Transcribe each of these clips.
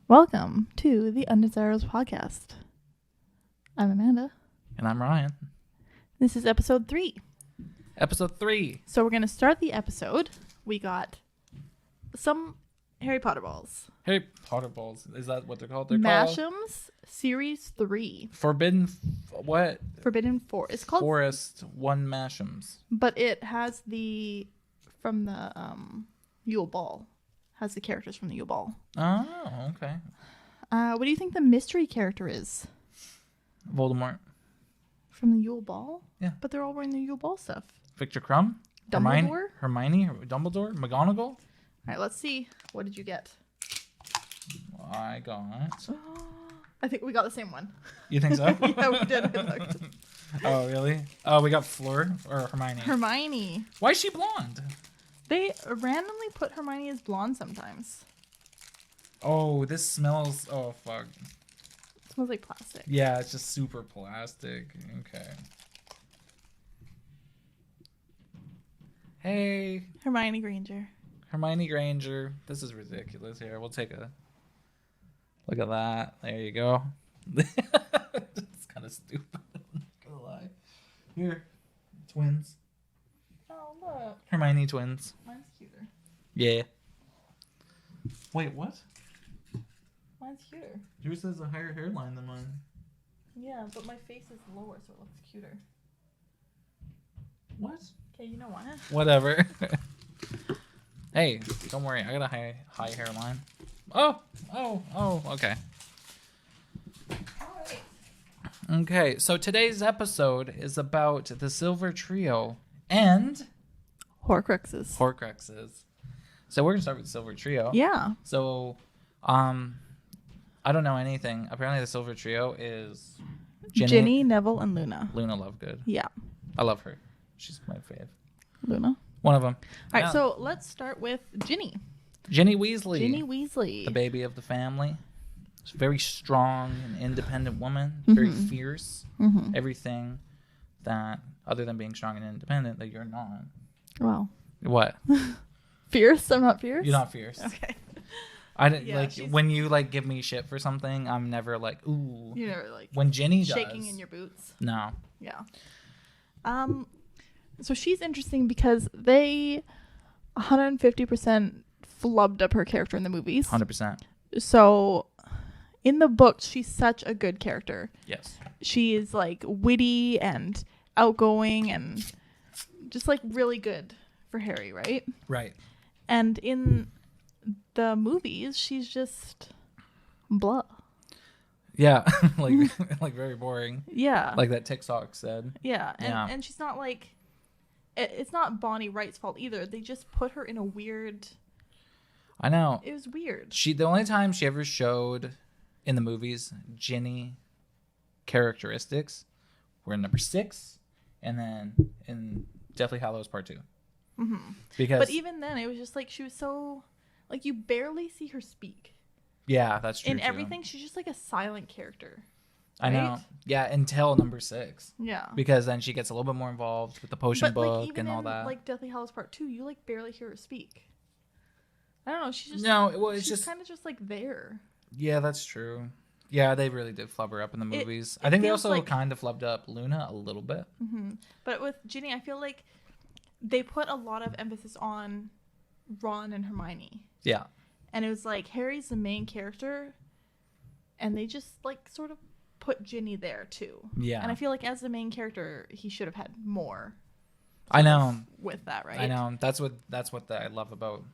Welcome to the Undesirables Podcast. I'm Amanda. And I'm Ryan. This is episode 3. Episode 3. So we're going to start the episode. We got some Harry Potter balls. Harry Potter balls. Is that what they're called? They're Mashems Series 3. Forbidden... what? Forbidden Forest. It's called... Forest 1 Mashems. But it has the... From the Yule Ball. Has the characters from the Yule Ball. Oh, okay. What do you think the mystery character is? Voldemort. From the Yule Ball? Yeah. But they're all wearing the Yule Ball stuff. Victor Crumb? Dumbledore? Hermione? Dumbledore? McGonagall? All right, let's see. What did you get? I got... I think we got the same one. You think so? Yeah, we did. I looked. Oh, really? Oh, we got Fleur or Hermione. Hermione. Why is she blonde? They randomly put Hermione as blonde sometimes. Oh, this smells... Oh, fuck. It smells like plastic. Yeah, it's just super plastic. Okay. Hey. Hermione Granger. Hermione Granger. This is ridiculous. Here, we'll take a look at that. There you go. It's kind of stupid. I'm not gonna lie. Here, twins. Oh, look. Hermione twins. Mine's cuter. Yeah. Wait, what? Mine's cuter. Yours has a higher hairline than mine. Yeah, but my face is lower, so it looks cuter. What? Okay, you know what? Whatever. Hey, don't worry. I got a high hairline. Oh, okay. All right. Okay, so today's episode is about the Silver Trio and Horcruxes. Horcruxes. So we're gonna start with the Silver Trio. Yeah. So, I don't know anything. Apparently, the Silver Trio is Ginny, Neville, and Luna. Luna Lovegood. Yeah. I love her. She's my fave. Luna. One of them. All right, so let's start with Ginny. Ginny Weasley. Ginny Weasley. The baby of the family. She's a very strong and independent woman. Very fierce. Mm-hmm. Everything that, other than being strong and independent, that you're not. Wow. What? Fierce? I'm not fierce? You're not fierce. Okay. I didn't Yeah, when you like give me shit for something, I'm never like, ooh. You never like When Ginny shaking does. in your boots. No. Yeah. So she's interesting because they 150% flubbed up her character in the movies. 100%. So in the books, she's such a good character. Yes. She is like witty and outgoing and just like really good for Harry, right? Right. And in the movies, she's just blah. Yeah. like very boring. Yeah. Like that TikTok said. Yeah. Yeah. And she's not like, it's not Bonnie Wright's fault either. They just put her in a weird. I know. It was weird. The only time she ever showed in the movies Ginny characteristics were in number 6 and then in Deathly Hallows Part 2. Mm-hmm. Because, but even then, it was just like she was so, like you barely see her speak. Yeah, that's true. In too. everything, she's just like a silent character. I know. Right? Yeah, until number 6. Yeah. Because then she gets a little bit more involved with the potion but, book like, even and all in, that. Like Deathly Hallows Part 2, you like barely hear her speak. I don't know. She's just it's she's just kind of just like there. Yeah, that's true. Yeah, they really did flub her up in the movies. I it think they feels also like... kind of flubbed up Luna a little bit. Mm-hmm. But with Ginny, I feel like they put a lot of emphasis on Ron and Hermione. Yeah. And it was like Harry's the main character, and they just like sort of put Ginny there too. Yeah. And I feel like as the main character, he should have had more. I know. With that, right? I know. That's what I love about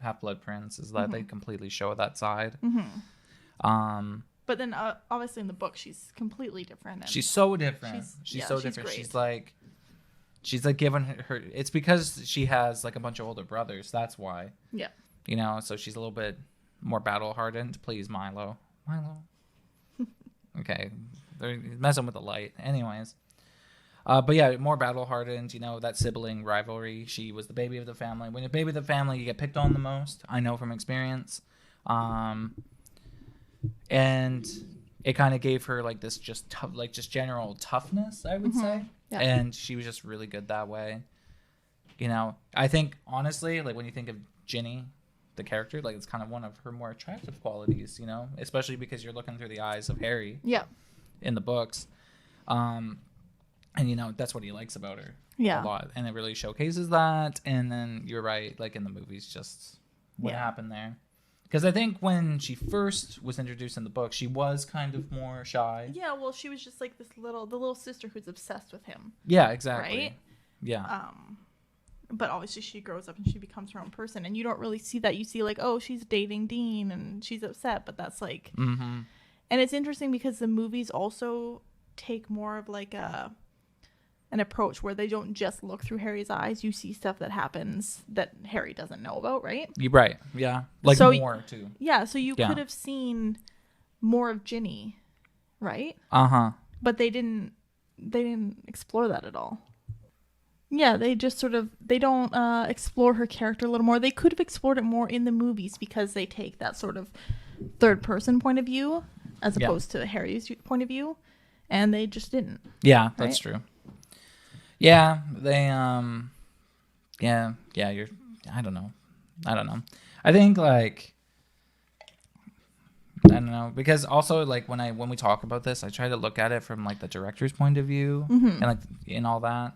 Half-Blood Prince is that they completely show that side. Mm-hmm. But then obviously in the book she's completely different. And she's so different. She's so different. Great. She's like giving her. It's because she has like a bunch of older brothers. That's why. Yeah. You know, so she's a little bit more battle hardened to please Milo. Okay, they're messing with the light. Anyways. But yeah, more battle hardened, you know, that sibling rivalry. She was the baby of the family. When you're baby of the family, you get picked on the most. I know from experience. And it kind of gave her like this just tough, like just general toughness, I would say. Yeah. And she was just really good that way. You know, I think honestly, like when you think of Ginny, the character. Like, it's kind of one of her more attractive qualities, you know, especially because you're looking through the eyes of Harry. Yeah. In the books. And, you know, that's what he likes about her. Yeah. A lot. And it really showcases that. And then you're right, like in the movies, just what happened there. Because I think when she first was introduced in the book, she was kind of more shy. Yeah, well, she was just like the little sister who's obsessed with him. Yeah, exactly. Right? Yeah. But obviously she grows up and she becomes her own person. And you don't really see that. You see like, oh, she's dating Dean and she's upset. But that's like... Mm-hmm. And it's interesting because the movies also take more of like an approach where they don't just look through Harry's eyes. You see stuff that happens that Harry doesn't know about, right? You're right. Yeah. Like so, more too. Yeah. So you could have seen more of Ginny, right? Uh-huh. But they didn't explore that at all. Yeah, they just they don't explore her character a little more. They could have explored it more in the movies because they take that sort of third person point of view as opposed to Harry's point of view, and they just didn't. Yeah, that's true. Yeah, they you're I don't know. I think like I don't know, because also like when we talk about this, I try to look at it from like the director's point of view and like in all that.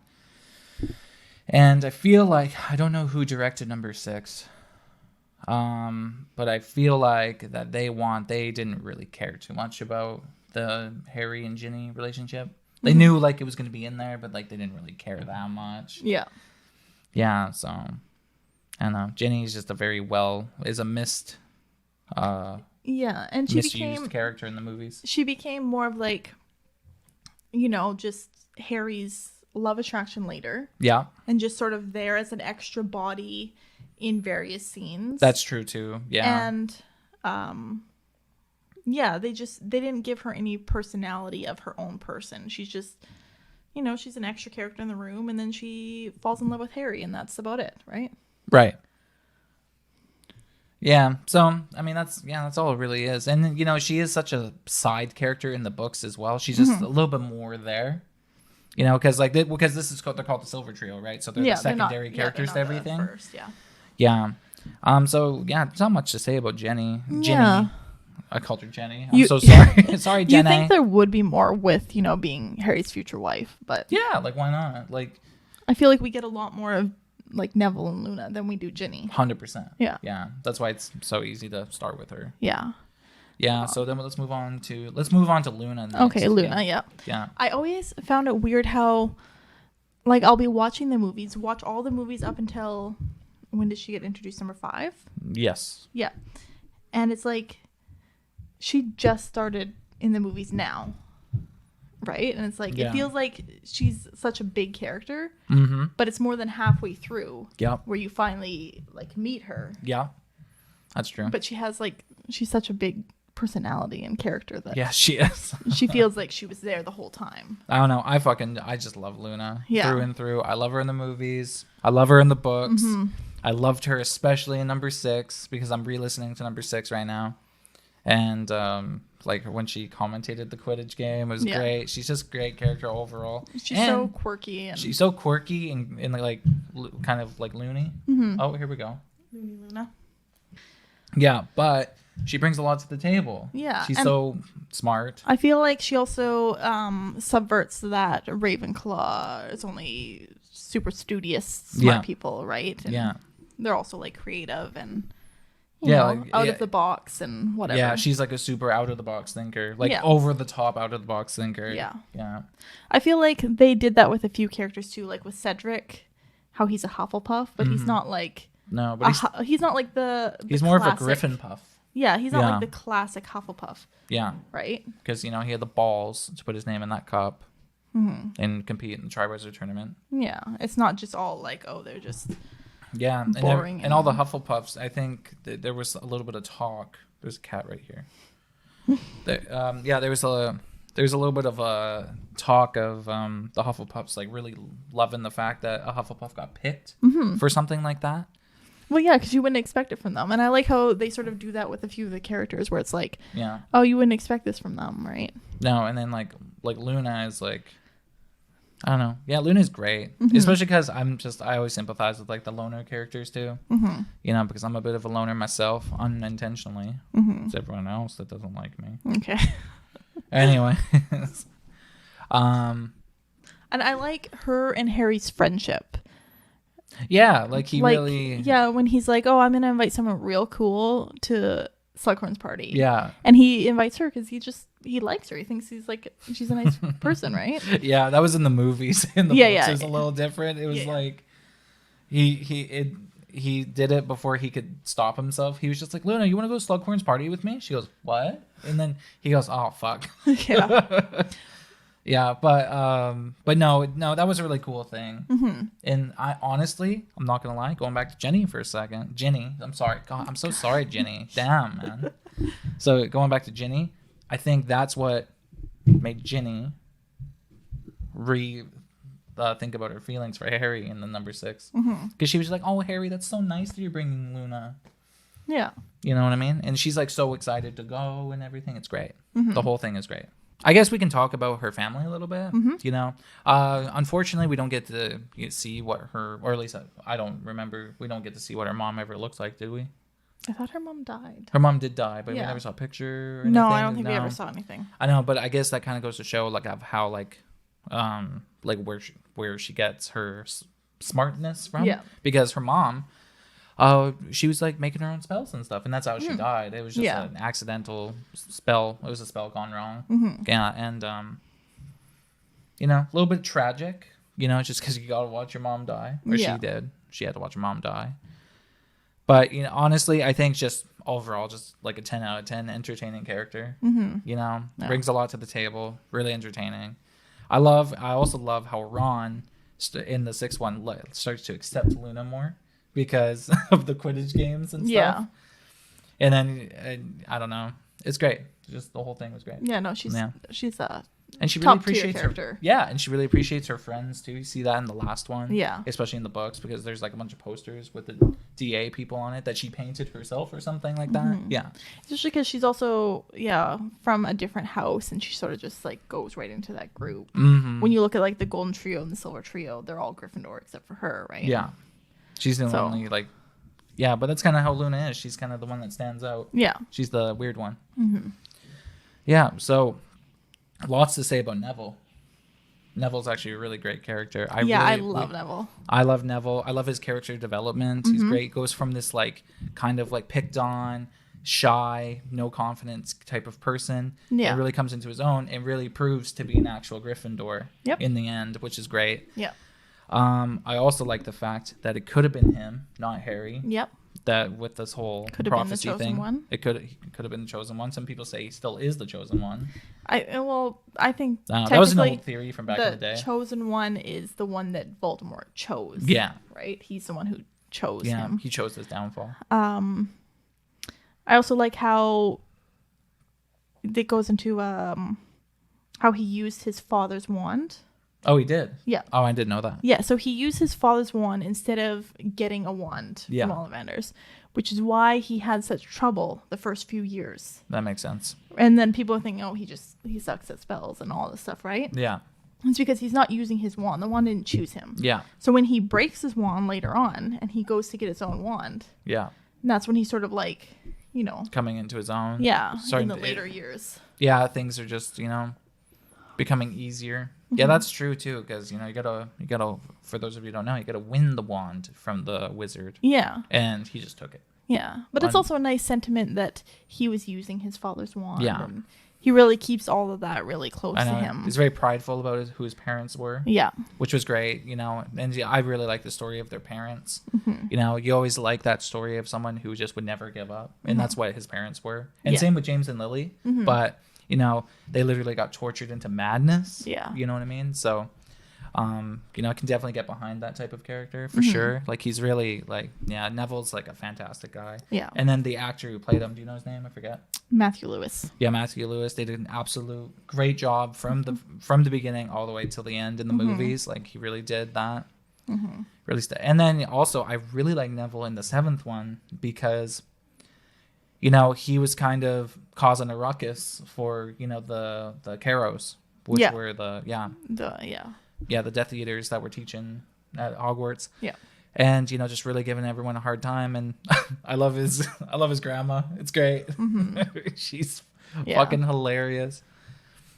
And I feel like I don't know who directed number 6. But I feel like that they didn't really care too much about the Harry and Ginny relationship. They knew like it was going to be in there, but like they didn't really care that much. Yeah. Yeah, so I don't know. Ginny's just is a missed and she misused character in the movies. She became more of like, you know, just Harry's love attraction later. Yeah. And just sort of there as an extra body in various scenes. That's true too. Yeah. And they didn't give her any personality of her own person. She's just, you know, she's an extra character in the room, and then she falls in love with Harry, and that's about it, right? Right. Yeah. So, I mean, that's all it really is. And, you know, she is such a side character in the books as well. She's just a little bit more there. You know, because they're called the Silver Trio, right? So they're the secondary characters to everything. First, yeah. So yeah, there's not much to say about Ginny. Yeah. I called her Jenny. I'm so sorry. Sorry, Jenny. You think there would be more with, you know, being Harry's future wife, but yeah, like why not? Like, I feel like we get a lot more of like Neville and Luna than we do Ginny. 100%. Yeah. Yeah. That's why it's so easy to start with her. Yeah. Yeah. So then let's move on to Luna next. Okay, Luna. Yeah. Yeah. I always found it weird how, like, I'll be watching the movies, watch all the movies up until when did she get introduced? Number 5. Yes. Yeah. And it's like she just started in the movies now, right? And it's like it feels like she's such a big character, but it's more than halfway through where you finally like meet her. Yeah, that's true. But she's such a big personality and character that she is. She feels like she was there the whole time. I don't know. I just love Luna through and through. I love her in the movies. I love her in the books. I loved her especially in number 6 because I'm re-listening to number 6 right now. And like when she commentated the Quidditch game, it was great. She's just a great character overall. She's so quirky. She's so quirky and like kind of like loony. Oh, here we go. Loony Luna. Yeah, but she brings a lot to the table. Yeah. She's so smart. I feel like she also subverts that Ravenclaw is only super studious, smart people, right? And they're also like creative and you know, out of the box and whatever. Yeah, she's like a super out of the box thinker, like over the top out of the box thinker. Yeah. I feel like they did that with a few characters too, like with Cedric, how he's a Hufflepuff, but he's not like he's not like the he's classic, more of a Griffin puff. Yeah, he's not like the classic Hufflepuff. Yeah. Right? Because, you know, he had the balls to put his name in that cup and compete in the Triwizard Tournament. Yeah. It's not just all like, oh, they're just boring. And all the Hufflepuffs, I think there was a little bit of talk. There's a cat right here. There was a little bit of a talk of the Hufflepuffs like really loving the fact that a Hufflepuff got picked for something like that. Well, yeah, because you wouldn't expect it from them. And I like how they sort of do that with a few of the characters where it's like, oh, you wouldn't expect this from them, right? No, and then like Luna is like, I don't know. Yeah, Luna's great, especially because I always sympathize with like the loner characters too. You know, because I'm a bit of a loner myself, unintentionally. It's everyone else that doesn't like me. Okay. Anyway, and I like her and Harry's friendship. Yeah, like he like, really. Yeah, when he's like, "Oh, I'm gonna invite someone real cool to Slughorn's party." Yeah, and he invites her because he likes her. He thinks she's a nice person, right? Yeah, that was in the movies. In the books, it was a little different. It was like he did it before he could stop himself. He was just like, Luna, you want to go to Slughorn's party with me? She goes, what? And then he goes, oh fuck. Yeah. Yeah, but no, that was a really cool thing. And I honestly, I'm not gonna lie, going back to Ginny for a second. Ginny, I'm sorry. God, I'm so sorry, Ginny. Damn, man. So going back to Ginny, I think that's what made Ginny think about her feelings for Harry in the number 6. Because she was like, oh, Harry, that's so nice that you're bringing Luna. Yeah. You know what I mean? And she's like so excited to go and everything. It's great. The whole thing is great. I guess we can talk about her family a little bit. You know, unfortunately, we don't get to see what her, or at least I don't remember. We don't get to see what her mom ever looks like, did we? I thought her mom died. Her mom did die, but we never saw a picture. Or anything. No, I don't think we ever saw anything. I know, but I guess that kind of goes to show like of how like where she gets her smartness from. Yeah. Because her mom, she was like making her own spells and stuff, and that's how she died. It was just an accidental spell. It was a spell gone wrong. Yeah, and you know, a little bit tragic. You know, just because you got to watch your mom die, or she did. She had to watch her mom die. But you know, honestly, I think just overall, just like a 10 out of 10 entertaining character. You know, brings a lot to the table. Really entertaining. I also love how Ron in the 6th one starts to accept Luna more because of the Quidditch games and stuff. Yeah. And then I don't know, it's great. Just the whole thing was great. Yeah, no, she's and she really appreciates her. Yeah, and she really appreciates her friends too. You see that in the last one. Yeah. Especially in the books, because there's like a bunch of posters with the DA people on it that she painted herself or something like that. Yeah. Especially because she's also from a different house, and she sort of just like goes right into that group. When you look at like the Golden Trio and the Silver Trio, they're all Gryffindor except for her, right? Yeah. She's the only like. Yeah, but that's kind of how Luna is. She's kind of the one that stands out. Yeah. She's the weird one. Yeah. So. Lots to say about Neville. Neville's actually a really great character. I love Neville. I love Neville. I love his character development. He's great. He goes from this like kind of like picked on, shy, no confidence type of person. Yeah. It really comes into his own and really proves to be an actual Gryffindor in the end, which is great. Yeah. I also like the fact that it could have been him, not Harry. Yep. That with this whole prophecy thing, it could have been the chosen one. Some people say he still is the chosen one. I think that was an old theory from back in the day. The chosen one is the one that Voldemort chose. Yeah, right. He's the one who chose him. He chose his downfall. I also like how it goes into how he used his father's wand. Oh, he did? Yeah. Oh, I didn't know that. Yeah, so he used his father's wand instead of getting a wand from Ollivanders, which is why he had such trouble the first few years. That makes sense. And then people think, oh, he sucks at spells and all this stuff, right? Yeah. It's because he's not using his wand. The wand didn't choose him. Yeah. So when he breaks his wand later on and he goes to get his own wand, that's when he's sort of like, coming into his own. Yeah, in the later years. Yeah, things are just, becoming easier. Yeah, that's true too, because you gotta for those of you who don't know, you gotta win the wand from the wizard. Yeah. And he just took it. Yeah. But it's also a nice sentiment that he was using his father's wand. Yeah. And he really keeps all of that really close to him. He's very prideful about who his parents were. Yeah. Which was great, and I really like the story of their parents. You always like that story of someone who just would never give up. And that's what his parents were. And same with James and Lily. But they literally got tortured into madness. Yeah. You know what I mean? So, I can definitely get behind that type of character for sure. Like, he's really, Neville's, like, a fantastic guy. Yeah. And then the actor who played him, do you know his name? I forget. Matthew Lewis. Yeah, Matthew Lewis. They did an absolute great job from the beginning all the way till the end in the movies. Like, he really did that. Really and then, also, I really like Neville in the 7th one because... he was kind of causing a ruckus for, the Carrows, which were the Death Eaters that were teaching at Hogwarts. Yeah. And, just really giving everyone a hard time. And I love his grandma. It's great. She's fucking hilarious.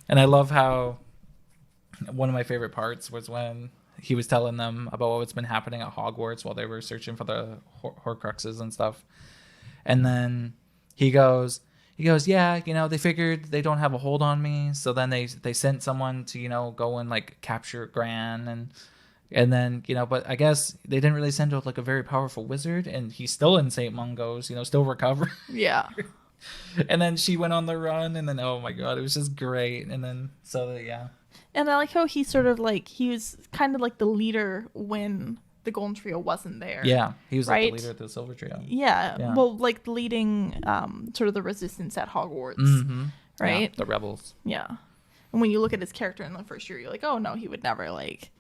And I love how one of my favorite parts was when he was telling them about what's been happening at Hogwarts while they were searching for the Horcruxes and stuff. And then he goes, yeah, they figured they don't have a hold on me. So then they sent someone to, go and like capture Gran and then, but I guess they didn't really send out like a very powerful wizard, and he's still in St. Mungo's, still recovering. Yeah. And then she went on the run, and then, oh my God, it was just great. And then, And I like how he sort of like, he was kind of like the leader when the Golden Trio wasn't there. Yeah, he was right? like the leader of the Silver Trio. Yeah. Well, like leading sort of the resistance at Hogwarts, right? Yeah, the rebels. Yeah. And when you look at his character in the first year, you're like, oh no, he would never like...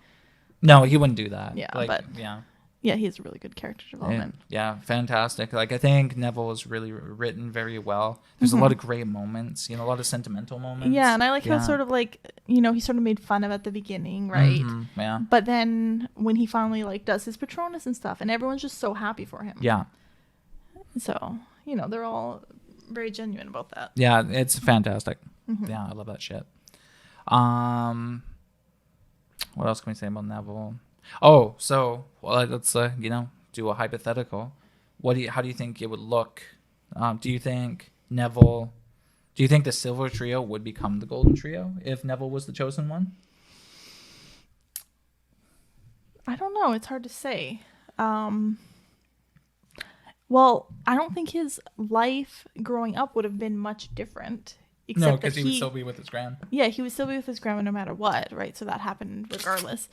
No, he wouldn't do that. Yeah, like, but... Yeah, he has a really good character development. Yeah, fantastic. Like, I think Neville was really written very well. There's a lot of great moments, a lot of sentimental moments. Yeah, and I like how sort of like, he sort of made fun of at the beginning, right? Yeah. But then when he finally like does his Patronus and stuff, and everyone's just so happy for him. Yeah. So, they're all very genuine about that. Yeah, it's fantastic. Yeah, I love that shit. What else can we say about Neville? Oh, so let's do a hypothetical. How do you think it would look? Do you think Neville? Do you think the Silver Trio would become the Golden Trio if Neville was the chosen one? I don't know. It's hard to say. Well, I don't think his life growing up would have been much different. No, because he would still be with his gran. Yeah, he would still be with his grandma no matter what, right? So that happened regardless.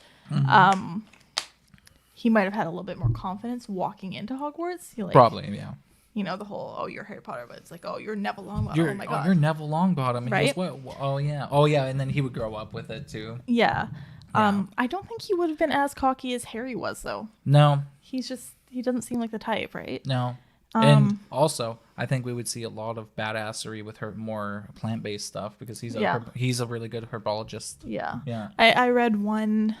He might have had a little bit more confidence walking into Hogwarts. Probably, yeah. The whole, oh, you're Harry Potter, but it's like, oh, you're Neville Longbottom. Oh my God. You're Neville Longbottom. And right? He goes, what? Oh, yeah. And then he would grow up with it, too. Yeah. I don't think he would have been as cocky as Harry was, though. No. He doesn't seem like the type, right? No. And also, I think we would see a lot of badassery with her more plant-based stuff because he's a really good herbologist. Yeah. Yeah. I read one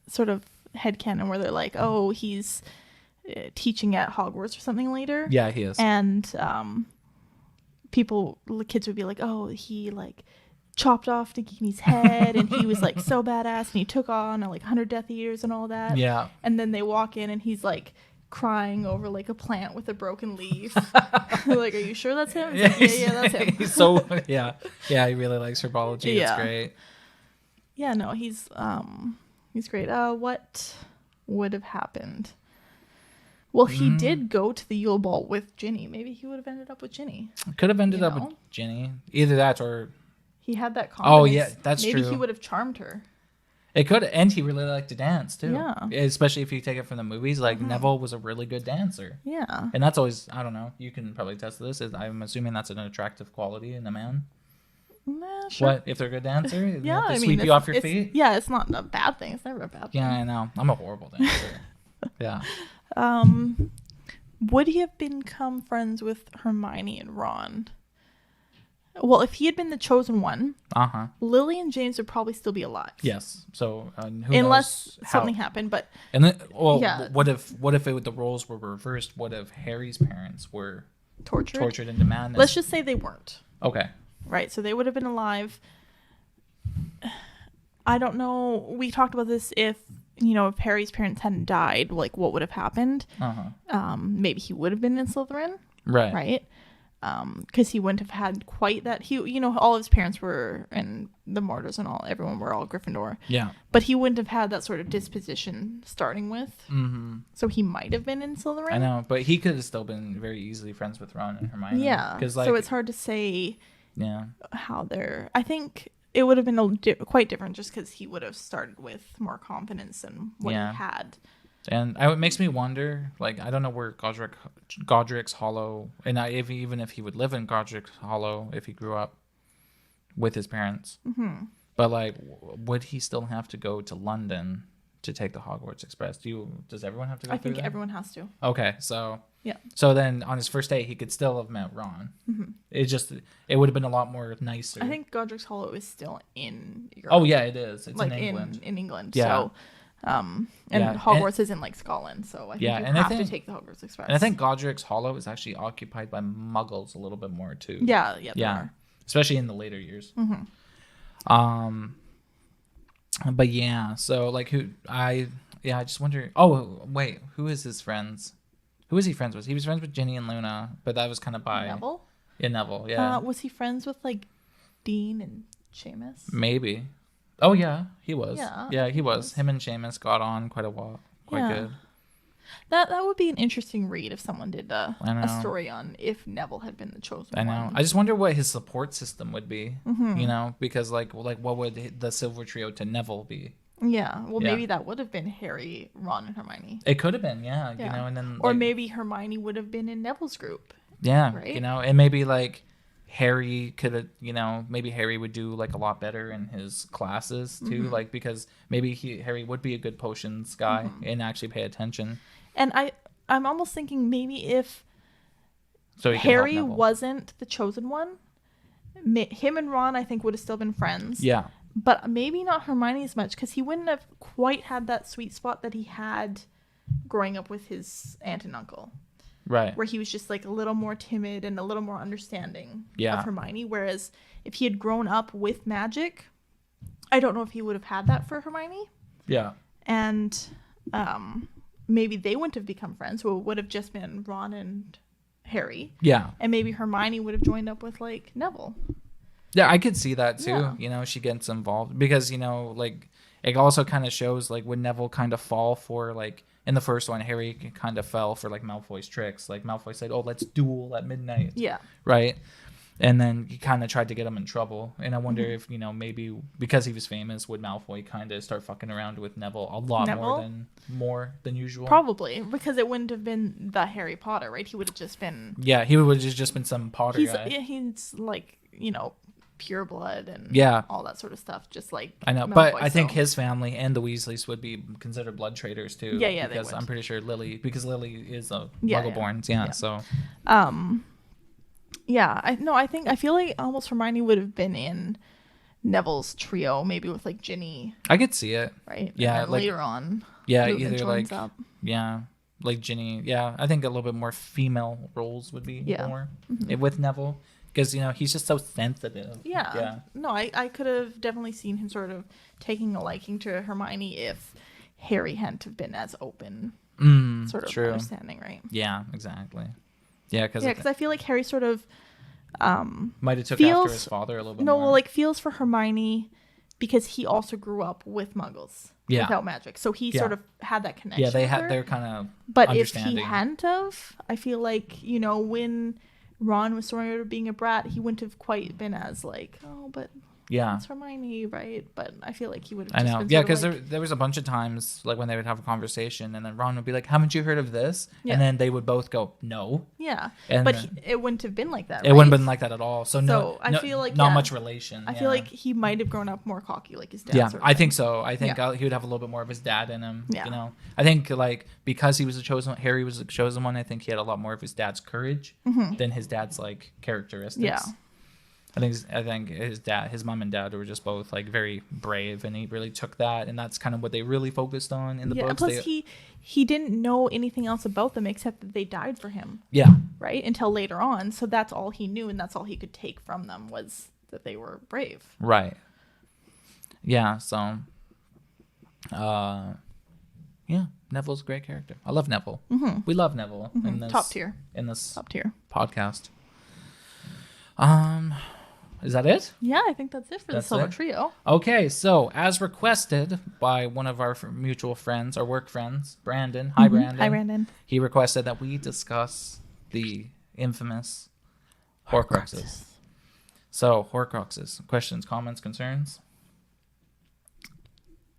sort of headcanon where they're like, oh, he's teaching at Hogwarts or something later. Yeah, he is. And kids would be like, oh, he like chopped off Nagini's head and he was like so badass and he took on like 100 Death Eaters and all that. Yeah. And then they walk in and he's like crying over like a plant with a broken leaf. Like, are you sure that's him? Yeah, that's him. He's so he really likes herbology. Yeah. It's great. Yeah, no, he's great. What would have happened? Well, he did go to the Yule Ball with Ginny. Maybe he would have ended up with Ginny. Could have ended up with Ginny. Either that or he had that confidence. Oh yeah, that's Maybe true. Maybe he would have charmed her. It could, and he really liked to dance too. Yeah. Especially if you take it from the movies, like Neville was a really good dancer. Yeah. And that's always, I don't know, you can probably test this. I'm assuming that's an attractive quality in a man. Sure. What if they're a good dancer? Yeah, they sweep you off your feet. Yeah, it's not a bad thing. It's never a bad thing. Yeah, I know. I'm a horrible dancer. Yeah. Would he have become friends with Hermione and Ron? Well, if he had been the chosen one, Lily and James would probably still be alive. Yes. So unless something happened, but and then, what if the roles were reversed? What if Harry's parents were tortured into madness? Let's just say they weren't. Okay. Right. So they would have been alive. I don't know. We talked about this. If Harry's parents hadn't died, like what would have happened? Maybe he would have been in Slytherin. Right. Right. Because he wouldn't have had quite that. All of his parents were, and the Mortars and everyone were all Gryffindor. Yeah. But he wouldn't have had that sort of disposition starting with. Mm-hmm. So he might have been in Slytherin. I know, but he could have still been very easily friends with Ron and Hermione. Yeah. So it's hard to say. Yeah. How they're. I think it would have been quite different just because he would have started with more confidence than what he had. And it makes me wonder, like, I don't know where Godric's Hollow, and even if he would live in Godric's Hollow if he grew up with his parents. Mm-hmm. But, like, would he still have to go to London to take the Hogwarts Express? Does everyone have to go through that? I think everyone has to. Okay, so Yeah. So then on his first day, he could still have met Ron. Mm-hmm. It would have been a lot more nicer. I think Godric's Hollow is still in Europe. Oh yeah, it is. It's like in England. In England. Yeah. So, and Hogwarts is in like Scotland. So I think you have to take the Hogwarts Express. And I think Godric's Hollow is actually occupied by Muggles a little bit more too. Yeah. Especially in the later years. Mm-hmm. But yeah, so like I just wonder. Oh wait, who is his friends? Who is he friends with? He was friends with Ginny and Luna, but that was kind of by Neville. Yeah, Neville. Yeah. Was he friends with like Dean and Seamus? Maybe. Oh yeah, he was. Yeah, he was. Him and Seamus got on quite good. That would be an interesting read if someone did a story on if Neville had been the chosen one. I just wonder what his support system would be. Mm-hmm. You know, because like what would the Silver Trio to Neville be? Yeah, well, maybe that would have been Harry, Ron, and Hermione. It could have been, you know, and then or maybe Hermione would have been in Neville's group. Yeah, right? You know, and maybe like Harry could have, you know, maybe Harry would do like a lot better in his classes too, like because maybe Harry would be a good potions guy and actually pay attention. And I'm almost thinking maybe if so Harry wasn't the chosen one, him and Ron I think would have still been friends. Yeah. But maybe not Hermione as much because he wouldn't have quite had that sweet spot that he had growing up with his aunt and uncle. Right. Where he was just like a little more timid and a little more understanding of Hermione. Whereas if he had grown up with magic, I don't know if he would have had that for Hermione. Yeah. And maybe they wouldn't have become friends. So it would have just been Ron and Harry. Yeah. And maybe Hermione would have joined up with like Neville. Yeah, I could see that too. Yeah. You know, she gets involved because, you know, like it also kind of shows like when Neville kind of fall for like in the first one, Harry kind of fell for like Malfoy's tricks. Like Malfoy said, "Oh, let's duel at midnight." Yeah. Right. And then he kind of tried to get him in trouble. And I wonder if, you know, maybe because he was famous, would Malfoy kind of start fucking around with Neville a lot more than usual? Probably, because it wouldn't have been the Harry Potter, right? He would have just been... Yeah, he would have just been some Potter guy. Yeah, he's like, you know, pure blood and all that sort of stuff, just like I know, Malfoy, but I think his family and the Weasleys would be considered blood traitors too. Yeah, because they would. I'm pretty sure Lily is a Yeah, Muggle-born. So I feel like almost Hermione would have been in Neville's trio, maybe with like Ginny. I could see it. Right. Yeah, and like later on. Yeah, Luke either like up. like Ginny. Yeah, I think a little bit more female roles would be more with Neville. Because, you know, he's just so sensitive. Yeah. No, I could have definitely seen him sort of taking a liking to Hermione if Harry hadn't have been as open sort of understanding, right? Yeah, exactly. Yeah, because I feel like Harry sort of might have took after his father a little bit more. No, like feels for Hermione because he also grew up with Muggles without magic. So he sort of had that connection. Yeah, they're kind of But if he hadn't have, I feel like, you know, when Ron was sort of being a brat, he wouldn't have quite been as like, oh, but it's Hermione, right? But I feel like he would have just been because there was a bunch of times like when they would have a conversation and then Ron would be like, haven't you heard of this? And then they would both go, no. Yeah. And but it wouldn't have been like that, It wouldn't have been like that at all. So I feel like not much relation. I feel like he might have grown up more cocky like his dad. Yeah, I think so. I think he would have a little bit more of his dad in him. Yeah. You know, I think like because he was Harry was the chosen one. I think he had a lot more of his dad's courage than his dad's like characteristics. Yeah. I think his mom and dad were just both like very brave, and he really took that, and that's kind of what they really focused on in the books. Plus he didn't know anything else about them except that they died for him. Yeah. Right? Until later on. So that's all he knew, and that's all he could take from them was that they were brave. Right. Yeah, so Neville's a great character. I love Neville. Mm-hmm. We love Neville in this top tier podcast. Is that it? Yeah, I think that's it for the Silver Trio. Okay, so as requested by one of our mutual friends, our work friends, Brandon. Hi, Brandon. Hi, Brandon. He requested that we discuss the infamous Horcruxes. So, Horcruxes. Questions, comments, concerns?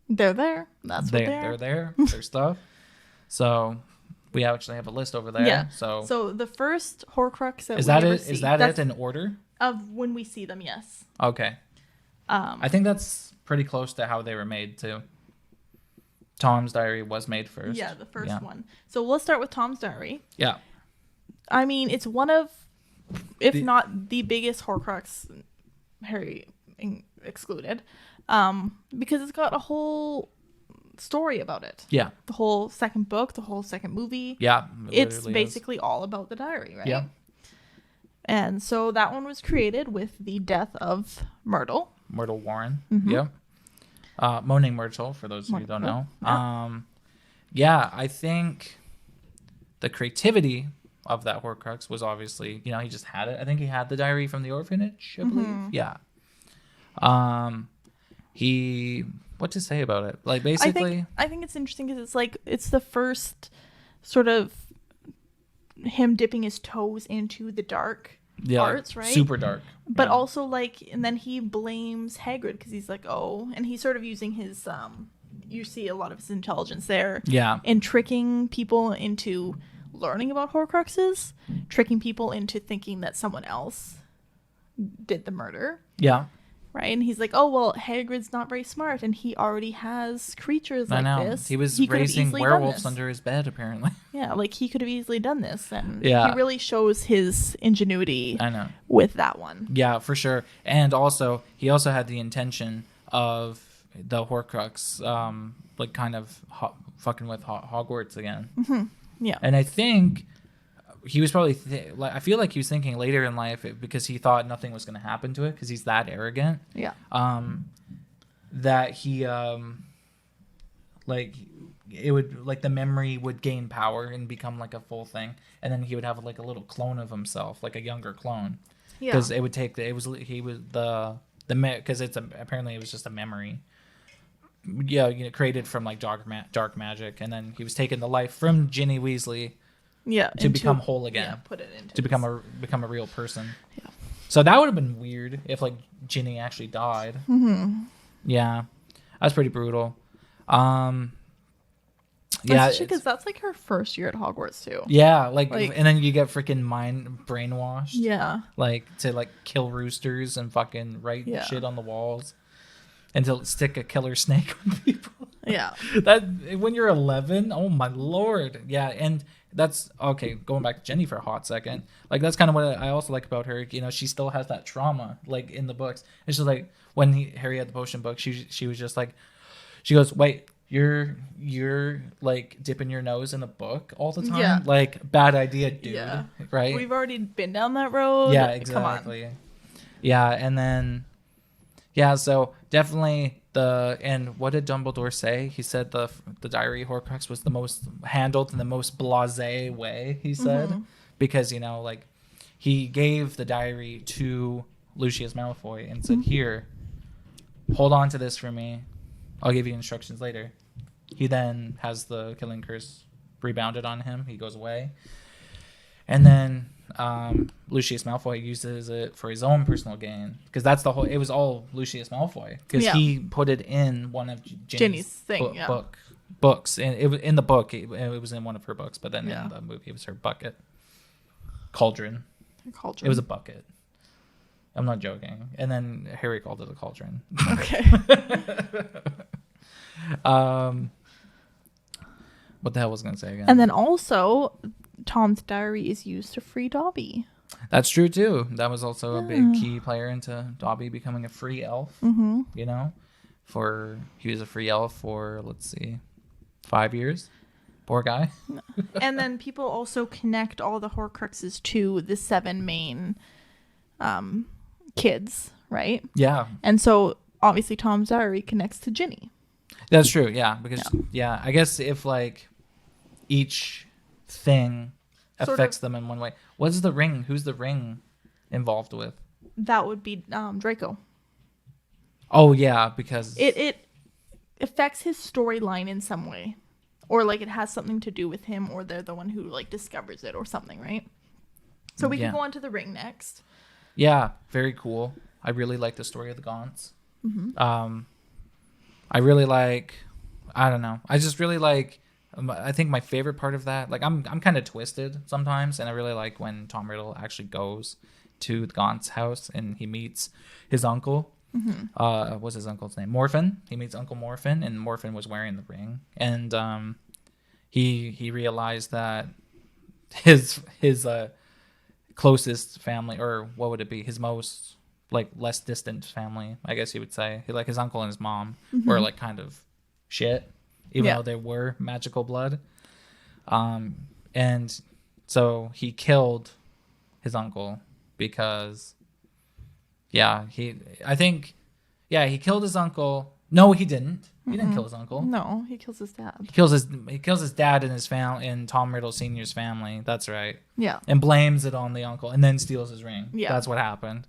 They're there. That's what they're there. Their stuff. So, we actually have a list over there. Yeah. So the first Horcrux that is that it? Is that it in order? Of when we see them, yes. Okay. I think that's pretty close to how they were made too. Tom's Diary was made first. Yeah, the first one. So let's start with Tom's Diary. Yeah. I mean, it's one of, if The- not the biggest Horcrux, Harry excluded, because it's got a whole story about it. Yeah. The whole second book, the whole second movie. Yeah. It's literally basically all about the diary, right? Yeah. And so that one was created with the death of Myrtle. Myrtle Warren. Mhm. Yep. Moaning Myrtle, for those of you who don't know. Yeah. Yeah, I think the creativity of that Horcrux was obviously, you know, he just had it. I think he had the diary from the orphanage, I believe. Yeah. What to say about it? Like, basically, I think it's interesting because it's like it's the first sort of him dipping his toes into the dark arts, right? Super dark. But yeah. also like, and then he blames Hagrid because he's like, oh, and he's sort of using his you see a lot of his intelligence there. Yeah. In tricking people into learning about Horcruxes, tricking people into thinking that someone else did the murder. Yeah. Right? And he's like, oh, well, Hagrid's not very smart, and he already has creatures like this. He was could have raising easily done werewolves this. under his bed, apparently. Yeah, like he could have easily done this. And Yeah. he really shows his ingenuity I know. with that one. Yeah, for sure. And also, he also had the intention of the Horcrux, like, kind of fucking with Hogwarts again. Mm-hmm. Yeah. And I think he was probably I feel like he was thinking later in life, because he thought nothing was going to happen to it because he's that arrogant. Yeah. That he like it would, like, the memory would gain power and become like a full thing, and then he would have like a little clone of himself, like a younger clone, Yeah. because it would take because apparently it was just a memory. Yeah, you know, created from like dark magic, and then he was taking the life from Ginny Weasley Yeah. to become whole again. Yeah, put it into To become a real person. Yeah. So that would have been weird if like Ginny actually died. Mm-hmm. Yeah, that's pretty brutal. Yeah, Especially because that's like her first year at Hogwarts too. yeah, like, Like- and then you get freaking brainwashed. Yeah. Like, to like kill roosters and fucking write Yeah. shit on the walls, and to stick a killer snake on people. Yeah. That, when you're 11, oh my lord. Yeah. And that's okay, going back to Jenny for a hot second, like, that's kind of what I also like about her. You know, she still has that trauma, like, in the books. It's just like when Harry had the potion book, she was just like, she goes, wait, you're like dipping your nose in a book all the time. Yeah. Like, bad idea, dude. Yeah. Right. We've already been down that road. Yeah, Come on. exactly. Yeah. And then, yeah, so definitely and what did Dumbledore say? He said the diary Horcrux was the most handled in the most blasé way, he said. Mm-hmm. Because, you know, like, he gave the diary to Lucius Malfoy and said, here, hold on to this for me. I'll give you instructions later. He then has the killing curse rebounded on him. He goes away. And then Lucius Malfoy uses it for his own personal gain, because that's the whole. It was all Lucius Malfoy, because he put it in one of Ginny's thing, books, and it was in the book. It was in one of her books, but then Yeah. in the movie, it was her cauldron. Cauldron. It was a bucket. I'm not joking. And then Harry called it a cauldron. Okay. What the hell was I gonna say again? And then also, Tom's diary is used to free Dobby. That's true too. That was also a big key player into Dobby becoming a free elf. Mm-hmm. You know, he was a free elf for, let's see, 5 years. Poor guy. And then people also connect all the Horcruxes to the 7 main kids, right? Yeah, And so obviously Tom's diary connects to Ginny. that's true. Yeah, because I guess if like each thing Sort affects them in one way. What's the ring? Who's the ring involved with? That would be Draco. Oh yeah, because It affects his storyline in some way, or like it has something to do with him, or they're the one who like discovers it or something, right? So we can go on to the ring next. Yeah, very cool. I really like the story of the Gaunts. Mm-hmm. I really like. I don't know. I just really like. I think my favorite part of that, like, I'm kind of twisted sometimes, and I really like when Tom Riddle actually goes to the Gaunt's house and he meets his uncle. Mm-hmm. What's his uncle's name? Morphin. He meets Uncle Morphin, and Morphin was wearing the ring, and he realized that his closest family, or what would it be? His most like less distant family, I guess you would say. Like his uncle and his mom were like kind of shit, even though they were magical blood. And so he killed his uncle because, he killed his uncle. No, he didn't. He didn't kill his uncle. No, he kills his dad. He kills his dad and his family, and Tom Riddle Sr.'s family. That's right. Yeah. And blames it on the uncle, and then steals his ring. Yeah. That's what happened.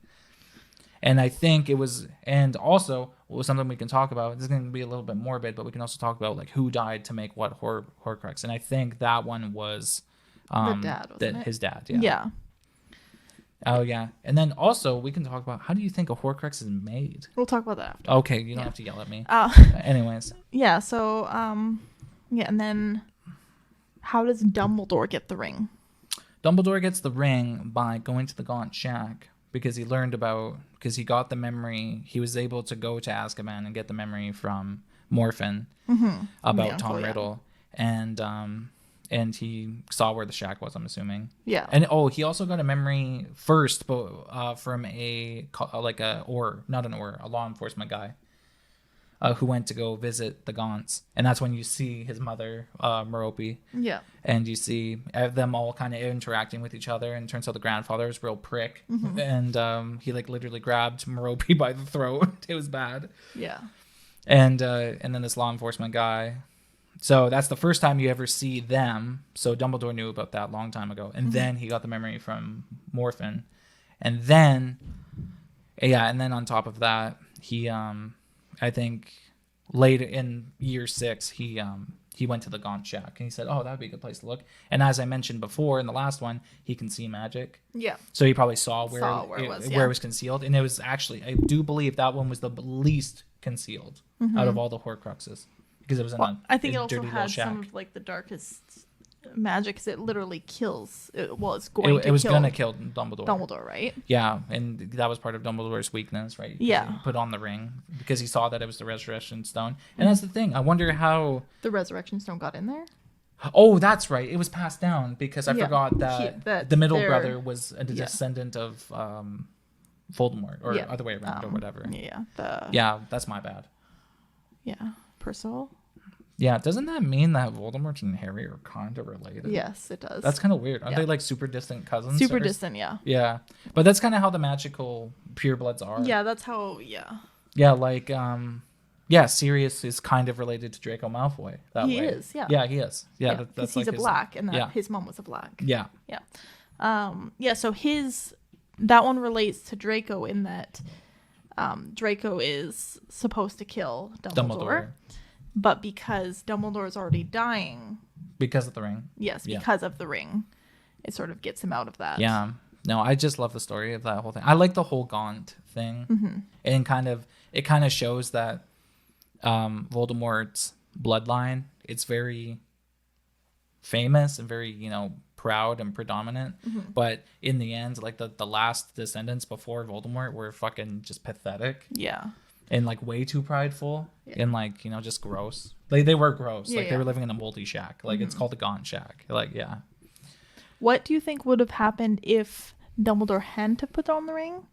And I think it was, and also was something we can talk about. This is going to be a little bit morbid, but we can also talk about like who died to make what Horcrux. And I think that one was the dad, wasn't it? His dad. Yeah. Yeah. Oh yeah. And then also we can talk about, how do you think a Horcrux is made? We'll talk about that after. Okay, you don't have to yell at me. Anyways. Yeah. So and then how does Dumbledore get the ring? Dumbledore gets the ring by going to the Gaunt Shack because he got the memory. He was able to go to Azkaban and get the memory from Morphin about Tom Riddle. And he saw where the shack was, I'm assuming. Yeah. And he also got a memory first, but from a law enforcement guy who went to go visit the Gaunts. And that's when you see his mother, Merope. Yeah. And you see them all kind of interacting with each other. And it turns out the grandfather is a real prick. And he like literally grabbed Merope by the throat. It was bad. Yeah. And then this law enforcement guy. So that's the first time you ever see them. So Dumbledore knew about that a long time ago. And then he got the memory from Morphin. And then on top of that, he, I think later in year 6, he went to the Gaunt Shack. And he said, that'd be a good place to look. And as I mentioned before in the last one, he can see magic. Yeah. So he probably saw where it was concealed. And it was actually, I do believe that one was the least concealed out of all the Horcruxes. Because it was I think it also had some of like the darkest magic, because it literally kills. It was going to kill Dumbledore, right? Yeah, and that was part of Dumbledore's weakness, right? Yeah. He put on the ring because he saw that it was the Resurrection Stone. And that's the thing. I wonder how the Resurrection Stone got in there. Oh, that's right. It was passed down because I forgot that the middle brother was a descendant of Voldemort, or other way around, or whatever. Yeah, that's my bad. Yeah. Percival? Yeah, doesn't that mean that Voldemort and Harry are kind of related? Yes, it does. That's kind of weird. Aren't they like super distant cousins? Super distant, yeah. Yeah, but that's kind of how the magical purebloods are. Yeah, that's how, Yeah, like, Sirius is kind of related to Draco Malfoy. He is, yeah. Yeah, he is. Yeah, because he's a black, and his mom was a black. Yeah. Yeah. So that one relates to Draco in that Draco is supposed to kill Dumbledore. But because Dumbledore is already dying. Because of the ring. Yes, because of the ring. It sort of gets him out of that. Yeah. No, I just love the story of that whole thing. I like the whole Gaunt thing. And it kind of shows that Voldemort's bloodline, it's very famous and very, proud and predominant. But in the end, like the last descendants before Voldemort were fucking just pathetic. Yeah. And like way too prideful and like, just gross. They were gross. They were living in a moldy shack. Like it's called the Gaunt Shack. Like, yeah. What do you think would have happened if Dumbledore hadn't to put on the ring?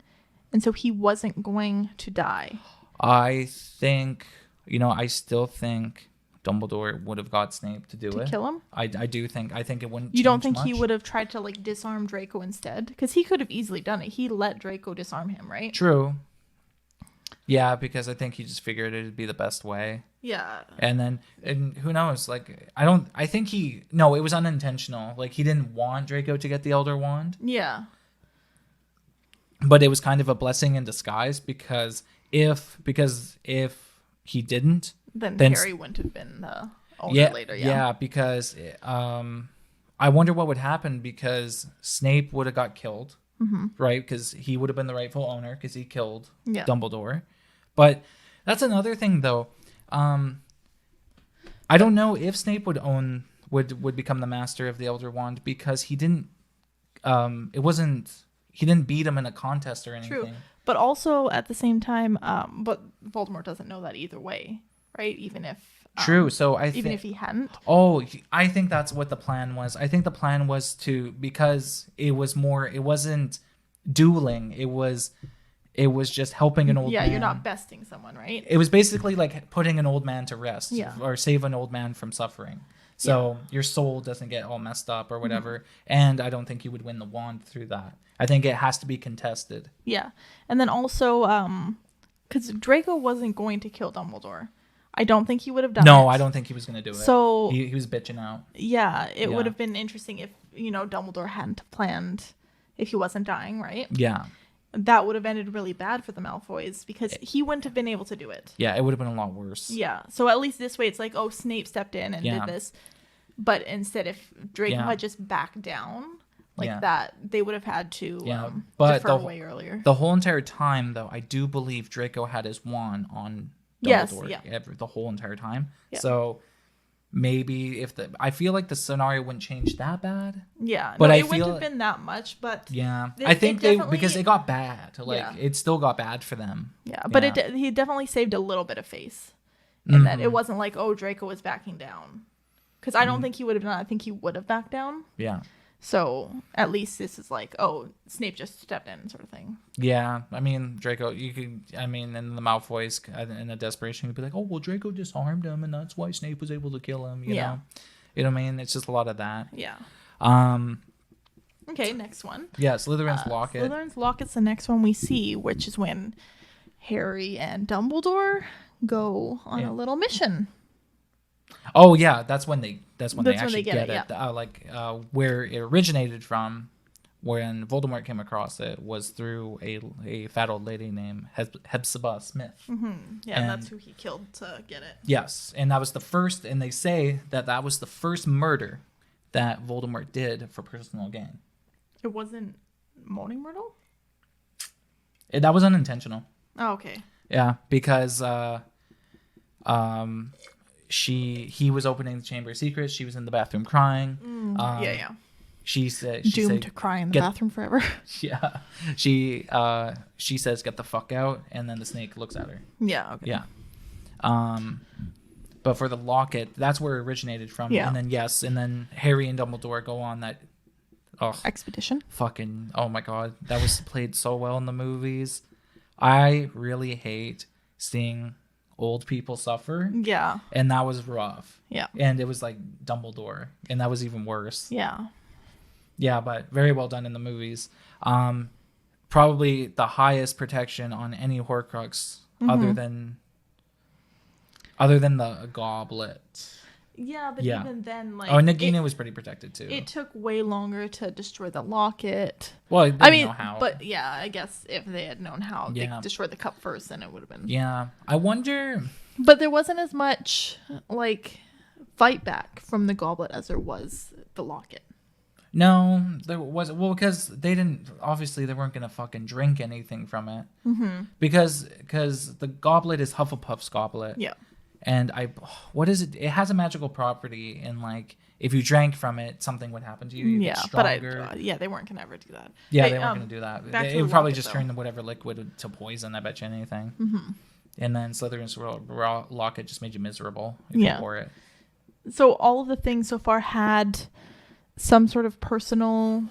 And so he wasn't going to die? I think, I still think Dumbledore would have got Snape to do it. To kill him? I do think. I think it wouldn't. You don't think he would have tried to like disarm Draco instead? Because he could have easily done it. He let Draco disarm him, right? True. Yeah, because I think he just figured it'd be the best way. Yeah. And who knows? Like, it was unintentional. Like, he didn't want Draco to get the Elder Wand. Yeah. But it was kind of a blessing in disguise because if he didn't, then Harry wouldn't have been the owner later. Yeah, because I wonder what would happen because Snape would have got killed. Right, because he would have been the rightful owner because he killed Dumbledore. But that's another thing, though. I don't know if Snape would become the master of the Elder Wand because he didn't. He didn't beat him in a contest or anything. True, but also at the same time, but Voldemort doesn't know that either way, right? Even if True. So I even if he hadn't. Oh, I think that's what the plan was. I think the plan was because it wasn't dueling. It was just helping an old man. Yeah, you're not besting someone, right? It was basically like putting an old man to rest, Yeah. or save an old man from suffering. So your soul doesn't get all messed up or whatever. And I don't think you would win the wand through that. I think it has to be contested. Yeah. And then also, because Draco wasn't going to kill Dumbledore. I don't think he would have done it. No, I don't think he was going to do it. So he was bitching out. Yeah, it would have been interesting if, Dumbledore hadn't planned, if he wasn't dying, right? Yeah. That would have ended really bad for the Malfoys because he wouldn't have been able to do it. Yeah, it would have been a lot worse. Yeah. So at least this way, it's like, oh, Snape stepped in and did this. But instead, if Draco had just backed down like that, they would have had to defer away earlier. The whole entire time, though, I do believe Draco had his wand on Dumbledore the whole entire time. Yeah. So maybe I feel like the scenario wouldn't change that bad. Yeah, but it wouldn't have been that much. But I think because it got bad. It still got bad for them. Yeah, but he definitely saved a little bit of face in that it wasn't like, oh, Draco was backing down, because I don't think he would have done. I think he would have backed down. Yeah. So at least this is like, oh, Snape just stepped in, sort of thing. Yeah, I mean, Draco, and the Malfoys, in a desperation, would be like, oh, well, Draco disarmed him, and that's why Snape was able to kill him, you know? You know what I mean? It's just a lot of that. Yeah. Okay, next one. Yeah, Slytherin's Locket. Slytherin's Locket's the next one we see, which is when Harry and Dumbledore go on a little mission. Oh yeah, that's when they actually get it. Yeah. Where it originated from, when Voldemort came across it, was through a fat old lady named Hepzibah Smith. Mm-hmm. Yeah, and that's who he killed to get it. Yes, and that was the first. And they say that was the first murder that Voldemort did for personal gain. It wasn't Moaning Myrtle? That was unintentional. Oh, okay. Yeah, because he was opening the Chamber of Secrets. She was in the bathroom crying. She said doomed to cry in the bathroom forever. Yeah. She says, "Get the fuck out," and then the snake looks at her. Yeah. Okay. Yeah. But for the locket, that's where it originated from. Yeah. And then Harry and Dumbledore go on that expedition. Fucking oh my god, that was played so well in the movies. I really hate seeing old people suffer. Yeah. And that was rough. Yeah. And it was like Dumbledore, and that was even worse. Yeah. Yeah, but very well done in the movies. Probably the highest protection on any Horcrux other than the Goblet. Yeah, but even then, like... Oh, Nagini was pretty protected, too. It took way longer to destroy the locket. Well, they didn't know how. But yeah, I guess if they had known how, they destroyed the cup first, then it would have been... Yeah, I wonder... But there wasn't as much, like, fight back from the Goblet as there was the locket. No, there wasn't. Well, because they didn't... Obviously, they weren't going to fucking drink anything from it. Mm-hmm. Because the Goblet is Hufflepuff's Goblet. Yeah. And what is it? It has a magical property, and like if you drank from it, something would happen to you. You get stronger. But they weren't gonna ever do that. Yeah, they weren't gonna do that. It would probably just turn whatever liquid to poison. I bet you anything. Mm-hmm. And then Slytherin's Locket just made you miserable if you wore it. So all of the things so far had some sort of personal,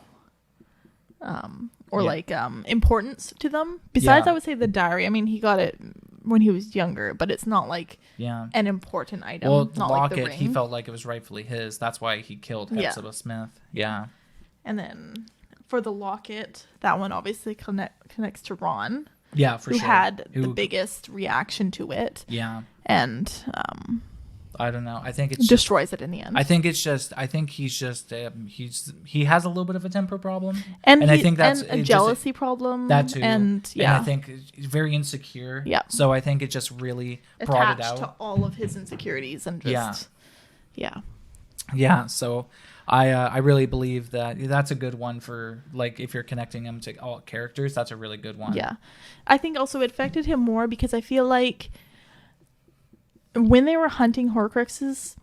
importance to them. Besides, I would say the diary. I mean, he got it when he was younger, but it's not like an important item. Well, the locket, like the ring. He felt like it was rightfully his. That's why he killed Hepzibah Smith. Yeah. And then for the locket, that one obviously connects to Ron. Yeah, for who sure. Who had the biggest reaction to it. Yeah. And I don't know. I think it destroys it in the end. I think he's just he has a little bit of a temper problem, and I think that's a jealousy problem. That too, and I think he's very insecure. Yeah. So I think it just really brought it out to all of his insecurities and just yeah. So I really believe that's a good one for like if you're connecting them to all characters. That's a really good one. Yeah, I think also it affected him more because I feel like, when they were hunting Horcruxes,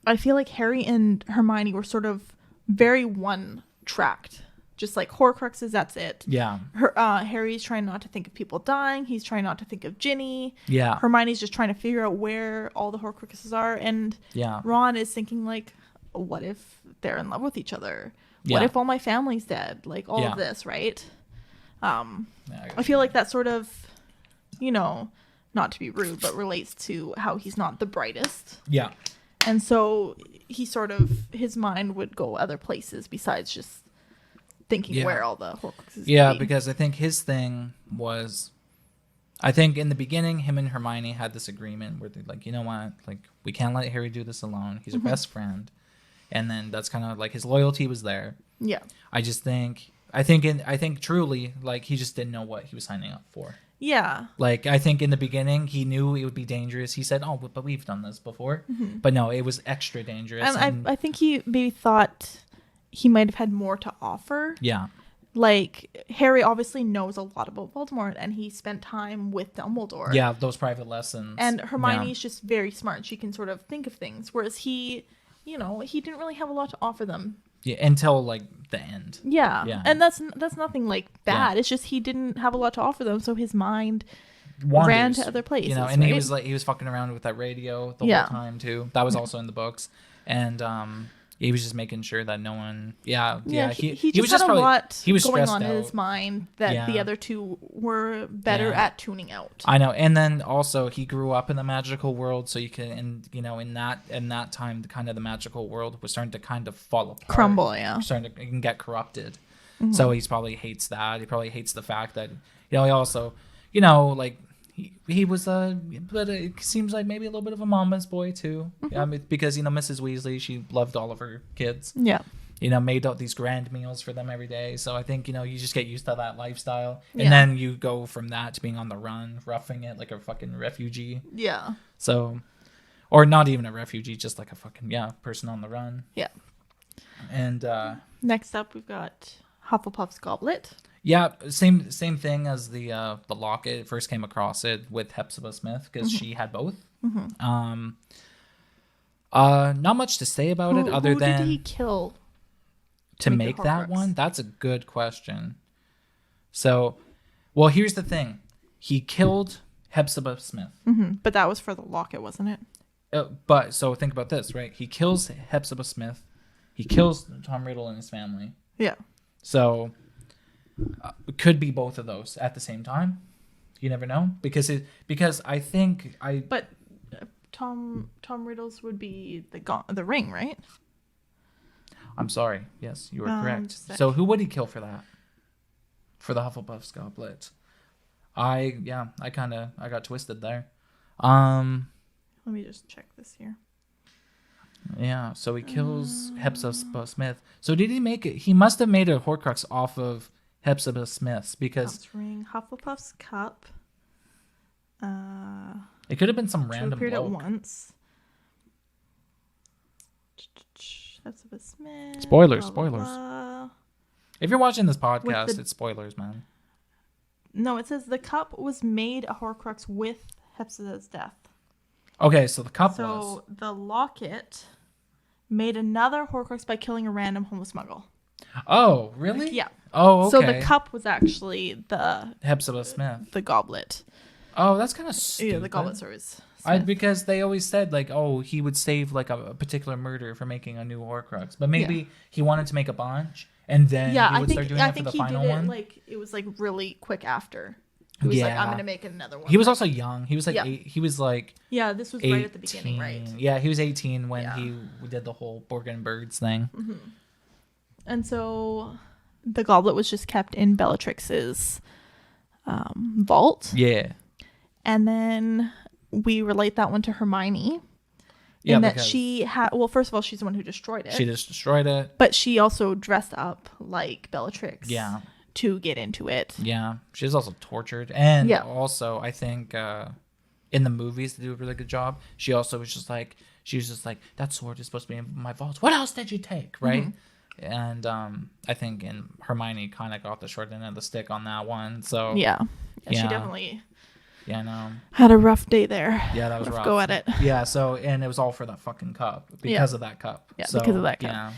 I feel like Harry and Hermione were sort of very one-tracked. just like Horcruxes, that's it. Yeah. Harry's trying not to think of people dying. He's trying not to think of Ginny. Yeah. Hermione's just trying to figure out where all the Horcruxes are. And Ron is thinking like, what if they're in love with each other? What if all my family's dead? Like all of this, right? I feel like that sort of, you know, not to be rude, but relates to how he's not the brightest. Yeah. And so he sort of, his mind would go other places besides just thinking where all the Horcruxes be. Because I think his thing was, I think in the beginning, him and Hermione had this agreement where they're like, you know what, like we can't let Harry do this alone. He's our best friend. And then that's kind of like his loyalty was there. Yeah. I think truly, like he just didn't know what he was signing up for. Yeah. Like, I think in the beginning, he knew it would be dangerous. He said, oh, but we've done this before. But no, it was extra dangerous. And I think he maybe thought he might have had more to offer. Yeah. Like, Harry obviously knows a lot about Voldemort, and he spent time with Dumbledore. Yeah, those private lessons. And Hermione's just very smart. She can sort of think of things. Whereas he, you know, he didn't really have a lot to offer them. Yeah, until like the end. Yeah. And that's nothing like bad. Yeah. It's just he didn't have a lot to offer them, so his mind ran to other places. You know, and he was fucking around with that radio the whole time too. That was also in the books. And he was just making sure that no one he was just had probably, a lot he was going on out. in his mind that the other two were better at tuning out. I know. And then also he grew up in the magical world, so you can, and you know, in that time, kind of the magical world was starting to kind of fall apart, crumble, starting to get corrupted. So he probably hates that. He probably hates the fact that, you know, he also, you know, like he was but it seems like maybe a little bit of a mama's boy too. Because, you know, Mrs. Weasley, she loved all of her kids. Yeah. You know, made out these grand meals for them every day. So I think, you know, you just get used to that lifestyle. And then you go from that to being on the run, roughing it like a fucking refugee. Yeah. So, or not even a refugee, just like a fucking, person on the run. Yeah. And next up, we've got Hufflepuff's Goblet. Yeah, same thing as the locket. First came across it with Hepzibah Smith because she had both. Not much to say about it other than, who did he kill to make that one? That's a good question. So, well, here's the thing: he killed Hepzibah Smith, but that was for the locket, wasn't it? But so think about this, right? He kills Hepzibah Smith. He kills Tom Riddle and his family. Yeah. So. It could be both of those at the same time. You never know because I think But Tom Riddle's would be the ring, right? I'm sorry. Yes, you are correct. So who would he kill for that? For the Hufflepuff's Goblet? I got twisted there. Let me just check this here. Yeah, so he kills Hepzibah Smith. So did he make it? He must have made a Horcrux off of Hepzibah Smith's because ring, Hufflepuff's cup. It could have been some random appeared at once. Hepzibah Smith. Spoilers. Blah, blah, blah. If you're watching this podcast, it's spoilers, man. No, it says the cup was made a Horcrux with Hepzibah's death. Okay, so the cup was. So the locket made another Horcrux by killing a random homeless muggle. Oh, really? Yeah. Oh, okay. So the cup was actually the Hepzibah Smith. The goblet. Oh, that's kind of stupid. Yeah, the goblet was because they always said like, oh, he would save like a particular murder for making a new Horcrux, but maybe he wanted to make a bunch and then he would start doing it for the final one. Like it was like really quick after. He was like, I'm gonna make another one. He was also young. He was like 8. He was like this was 18. Right at the beginning, right? Yeah, he was 18 when he did the whole Borg and Birds thing. And so the goblet was just kept in Bellatrix's vault. Yeah. And then we relate that one to Hermione. Yeah, in that she had, well, first of all, she's the one who destroyed it. She just destroyed it. But she also dressed up like Bellatrix. Yeah. To get into it. Yeah. She was also tortured. And also, I think in the movies, they do a really good job. She also was just like, that sword is supposed to be in my vault. What else did you take? Right? And I think Hermione kind of got the short end of the stick on that one. So yeah, she definitely I know had a rough day there. Yeah, that was rough. Go at it. Yeah, so and it was all for that fucking cup because of that cup. Yeah, so, because of that cup. Yeah.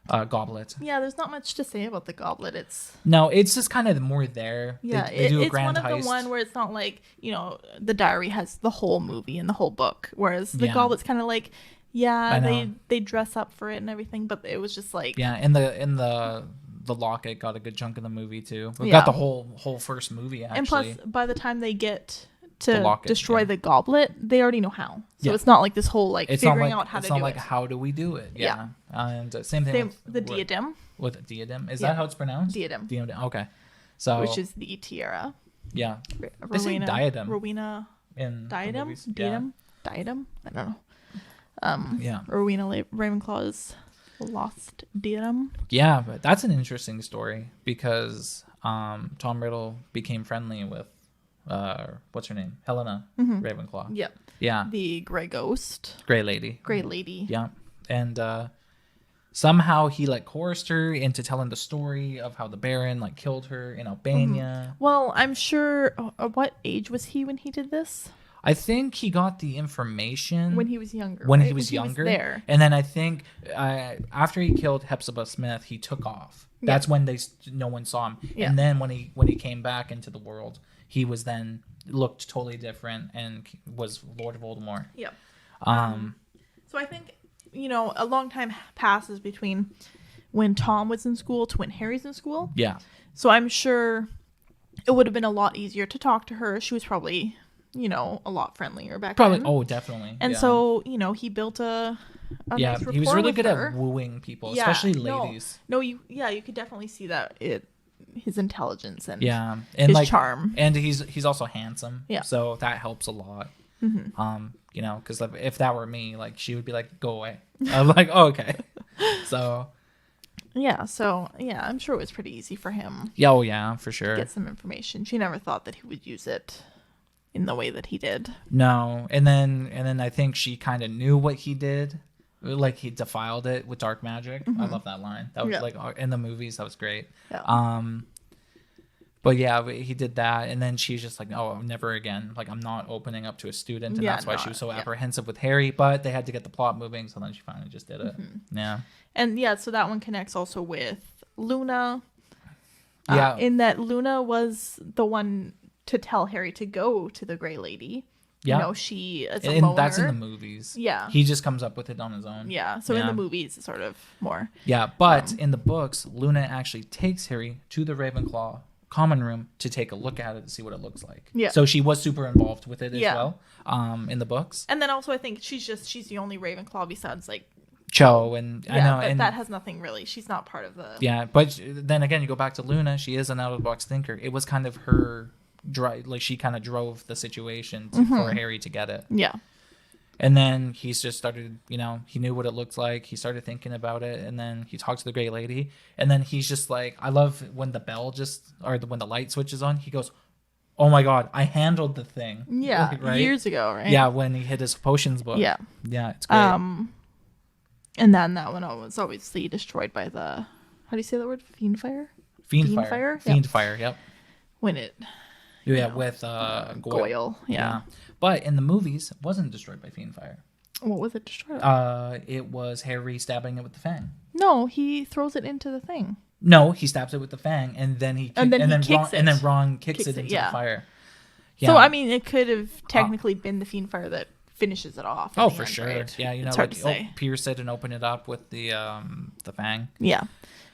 Goblet. Yeah, there's not much to say about the Goblet. No, it's just kind of more there. Yeah, they do a it's grand one of heist. the one where it's not like, the diary has the whole movie and the whole book, whereas the Goblet's kind of like, they dress up for it and everything, but it was just like, and the locket got a good chunk of the movie too. We got the whole first movie actually. And plus, by the time they get to locket, destroy the Goblet, they already know how. So it's not like this whole like it's figuring not like, out how to it's do not it. like how do we do it? Yeah. And same thing with the diadem. With a diadem, is that how it's pronounced? Diadem. Okay, so which is the tiara. Yeah, They say diadem. Rowena in diadem. movies. Diadem. I don't know. Rowena Ravenclaw's lost diadem. Yeah, but that's an interesting story because Tom Riddle became friendly with what's her name? Helena Ravenclaw. Yep. Yeah. The Grey Ghost. Grey Lady. Grey Lady. Yeah. And somehow he like coerced her into telling the story of how the Baron like killed her in Albania. Well, I'm sure. What age was he when he did this? I think he got the information when he was younger. When right? he was younger, there. And then I think after he killed Hepzibah Smith, he took off. That's when no one saw him. Yeah. And then when he came back into the world, he was then looked totally different and was Lord Voldemort. Yeah. So I think a long time passes between when Tom was in school to when Harry's in school. Yeah. So I'm sure it would have been a lot easier to talk to her. She was probably a lot friendlier back then. Oh, definitely. And so, he built a nice rapport he was really good her. at wooing people, especially ladies. You could definitely see that his intelligence and and his charm. And he's also handsome. Yeah. So that helps a lot. Because if that were me, like she would be like, "Go away." I'm like, oh, "Okay." So I'm sure it was pretty easy for him. Yeah, oh yeah, for sure. Get some information. She never thought that he would use it in the way that he did. No, and then I think she kind of knew what he did, like he defiled it with dark magic. I love that line. That was like in the movies. That was great. Yeah. But yeah, he did that, and then she's just like, "Oh, never again! Like I'm not opening up to a student," and that's why she was so apprehensive with Harry. But they had to get the plot moving, so then she finally just did it. Yeah. And so that one connects also with Luna. Yeah. In that Luna was the one to tell Harry to go to the Grey Lady. Yeah. She is a and loner. That's in the movies. Yeah. He just comes up with it on his own. Yeah. So in the movies, it's sort of more. Yeah, but in the books, Luna actually takes Harry to the Ravenclaw common room to take a look at it to see what it looks like. Yeah. So she was super involved with it as well, in the books. And then also I think she's the only Ravenclaw besides like Cho and I know, but and that has nothing really. She's not part of the. Yeah, but then again, you go back to Luna. She is an out of the box thinker. It was kind of her she kind of drove the situation for Harry to get it. Yeah. And then he's just started, he knew what it looked like. He started thinking about it, and then he talked to the Grey Lady, and then he's just like, I love when the bell when the light switches on, he goes, "Oh my God, I handled the thing." Yeah, right? Years ago, right? Yeah, when he hit his potions book. Yeah, it's great. And then that one was obviously destroyed by the, how do you say that word? Fiendfire? Fiendfire, yep. When it... with Goyle. Yeah. But in the movies, it wasn't destroyed by Fiendfire. What was it destroyed? It was Harry stabbing it with the fang. No, he throws it into the thing. No, he stabs it with the fang, and then Ron kicks it into the fire. Yeah. So I mean, it could have technically been the Fiendfire that finishes it off. Oh, for sure. Right? Yeah, it's hard to say. Pierce it and open it up with the fang. Yeah.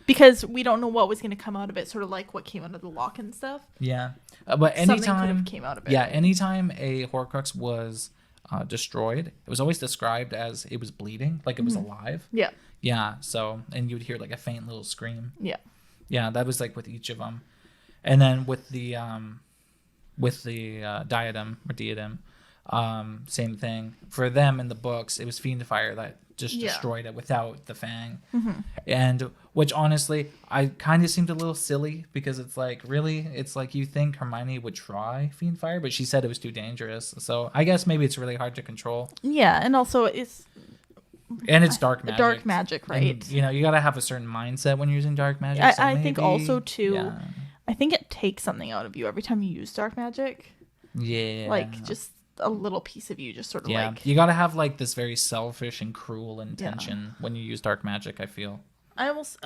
Because we don't know what was going to come out of it, sort of like what came out of the lock and stuff. Yeah, but anytime came out of it. Yeah, anytime a Horcrux was destroyed, it was always described as it was bleeding, like it was alive. Yeah. Yeah. So, and you would hear like a faint little scream. Yeah. Yeah, that was like with each of them, and then with the diadem, same thing. For them in the books, it was Fiendfire that just destroyed it without the fang. And which honestly I kind of seemed a little silly, because it's like, really, it's like you think Hermione would try Fiendfire, but she said it was too dangerous, so I guess maybe it's really hard to control. And also it's dark magic, right? And, you got to have a certain mindset when you're using dark magic. I think also too, I think it takes something out of you every time you use dark magic. Like just a little piece of you just sort of like... You gotta have like this very selfish and cruel intention when you use dark magic, I feel. I almost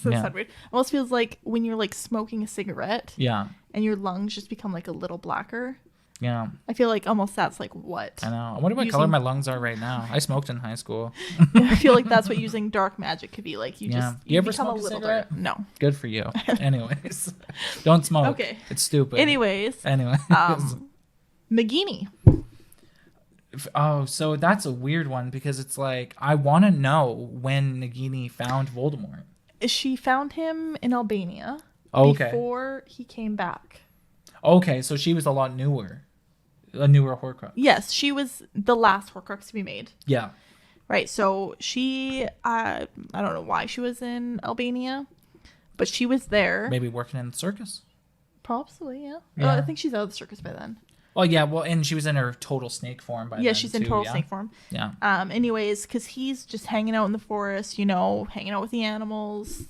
so Yeah. sad weird. It almost feels like when you're like smoking a cigarette Yeah. and your lungs just become like a little blacker. Yeah. I feel like almost that's like what. I know. I wonder what color my lungs are right now. I smoked in high school. I feel like that's what using dark magic could be like. You just You ever become smoke a cigarette? darker. No. Good for you. Anyways, don't smoke. Okay. It's stupid. Anyways, Nagini. Oh, so that's a weird one because it's like I want to know when Nagini found Voldemort. She found him in Albania before he came back. Okay, so she was a lot newer. A newer Horcrux. Yes, she was the last Horcrux to be made. Yeah. Right, so she, I don't know why she was in Albania, but she was there. Maybe working in the circus. Probably, yeah. Yeah. I think she's out of the circus by then. Oh, yeah, well, and she was in her total snake form by then, she's in total snake form. Yeah. Anyways, because he's just hanging out in the forest, hanging out with the animals,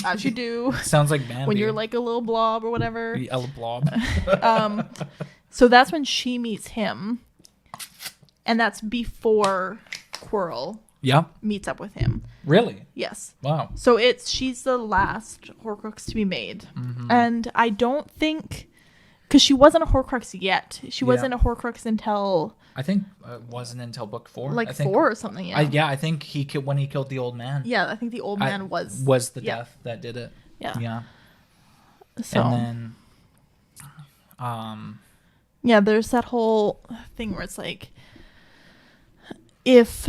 as you do. Sounds like Bambi. When you're like a little blob or whatever. A blob. So that's when she meets him, and that's before Quirrell meets up with him. Really? Yes. Wow. So she's the last Horcrux to be made, and I don't think, because she wasn't a Horcrux yet. She wasn't a Horcrux until I think it wasn't until book 4. Like 4 or something. Yeah. I think when he killed the old man. Yeah, I think the old man was the death that did it. Yeah. Yeah. So and then yeah, there's that whole thing where it's like, if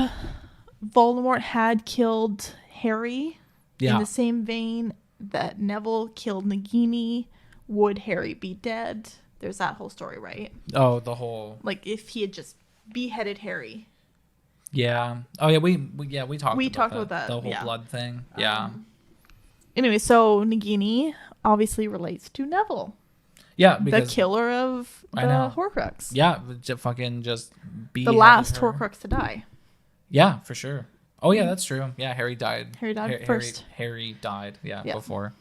Voldemort had killed Harry in the same vein that Neville killed Nagini, would Harry be dead? There's that whole story, right? Oh, the whole... Like, if he had just beheaded Harry. Yeah. Oh, yeah, we talked about that. The whole blood thing. Yeah. Anyway, so Nagini obviously relates to Neville. Yeah, because... the killer of the Horcrux. Yeah, fucking just the last Horcrux to die. Yeah, for sure. Oh, yeah, that's true. Yeah, Harry died. Harry died first. Harry died, before.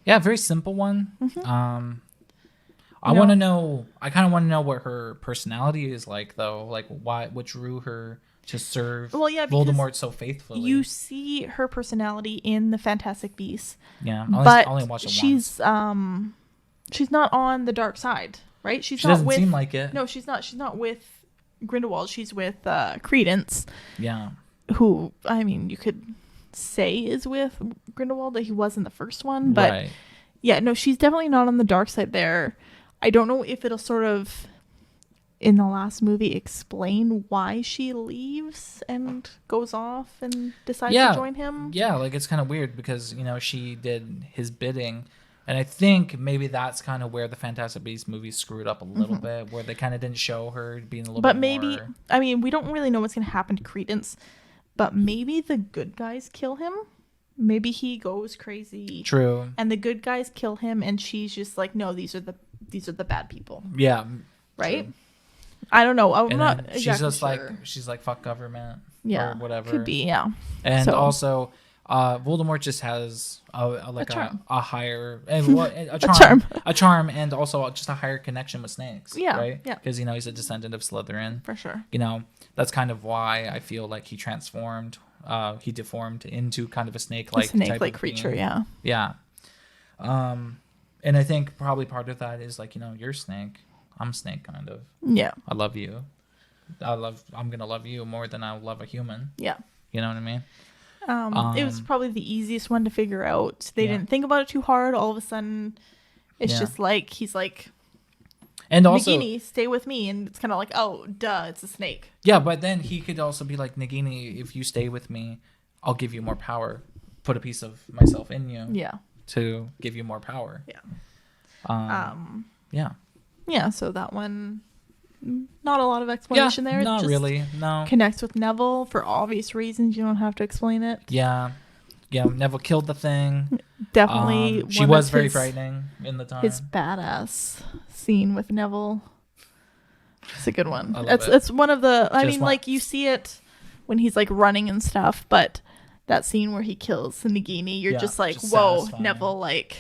Yeah, very simple one. I want to know... I kind of want to know what her personality is like, though. Like, what drew her to serve Voldemort so faithfully. You see her personality in the Fantastic Beasts. Yeah, but I only watched it once. She's not on the dark side, right? She doesn't seem like it. No, she's not. She's not with Grindelwald. She's with Credence. Yeah. Who, I mean, you could say is with Grindelwald, that he was in the first one, but yeah, no, she's definitely not on the dark side there. I don't know if it'll sort of, in the last movie, explain why she leaves and goes off and decides to join him. Yeah, like it's kind of weird because, she did his bidding. And I think maybe that's kind of where the Fantastic Beasts movies screwed up a little bit, where they kind of didn't show her being a little bit more... I mean, we don't really know what's going to happen to Credence, but maybe the good guys kill him. Maybe he goes crazy. True. And the good guys kill him, and she's just like, no, these are the bad people. Yeah. Right? True. I don't know. I'm not exactly she's just sure. She's like, fuck government. Yeah. Or whatever. Could be, yeah. And also, Voldemort just has a higher... a charm, and also just a higher connection with snakes. Yeah. Right? Yeah. Because, he's a descendant of Slytherin. For sure. That's kind of why I feel like he deformed into kind of a snake-like creature, being. yeah. Yeah. And I think probably part of that is like, you're a snake. I'm a snake, kind of. Yeah. I love you. I'm gonna love you more than I'll love a human. Yeah. You know what I mean? It was probably the easiest one to figure out. They didn't think about it too hard. All of a sudden, it's just like, he's like, and also, Nagini, stay with me. And it's kind of like, oh, duh, it's a snake. Yeah, but then he could also be like, Nagini, if you stay with me, I'll give you more power. Put a piece of myself in you. Yeah. To give you more power. Yeah. Yeah. Yeah, so that one, not a lot of explanation there. Not just really. No. Connects with Neville for obvious reasons. You don't have to explain it. Yeah. Yeah, Neville killed the thing. Definitely. She was very frightening in the time. His badass scene with Neville. It's a good one. I love It's one of the, you see it when he's like running and stuff, but that scene where he kills Nagini, you're just like, just whoa, satisfying. Neville, like...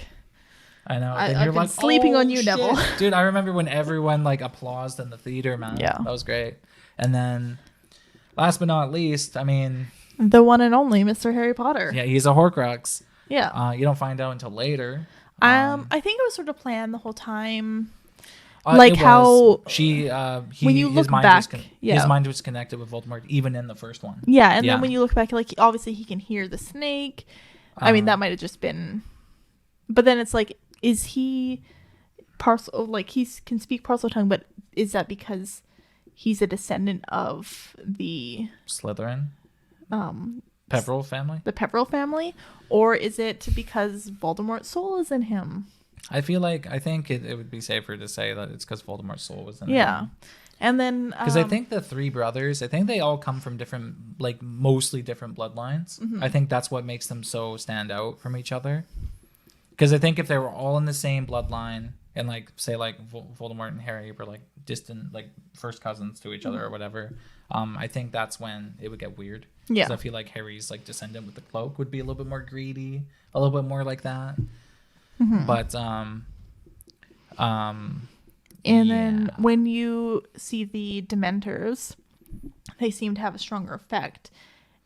I know. I've been sleeping on you, shit. Neville. Dude, I remember when everyone applauded in the theater, man. Yeah. That was great. And then, last but not least, I mean, The one and only Mr. Harry Potter. Yeah, he's a Horcrux. Yeah. You don't find out until later. I think it was sort of planned the whole time. Like how when you look back, his mind was connected with Voldemort even in the first one. Yeah, and then when you look back, like obviously he can hear the snake. I mean, that might have just been, but then it's like, is he parcel? Like he can speak parcel tongue, but is that because he's a descendant of the Slytherin? Peveril family? The Peveril family? Or is it because Voldemort's soul is in him? I think it would be safer to say that it's because Voldemort's soul was in him. Yeah. And then... Because I think the three brothers, I think they all come from different, like mostly different bloodlines. Mm-hmm. I think that's what makes them so stand out from each other. Because I think if they were all in the same bloodline, and like say like Voldemort and Harry were like distant, like first cousins to each other or whatever, I think that's when it would get weird. Yeah. Because I feel like Harry's like descendant with the cloak would be a little bit more greedy, a little bit more like that. Mm-hmm. But and then when you see the Dementors, they seem to have a stronger effect.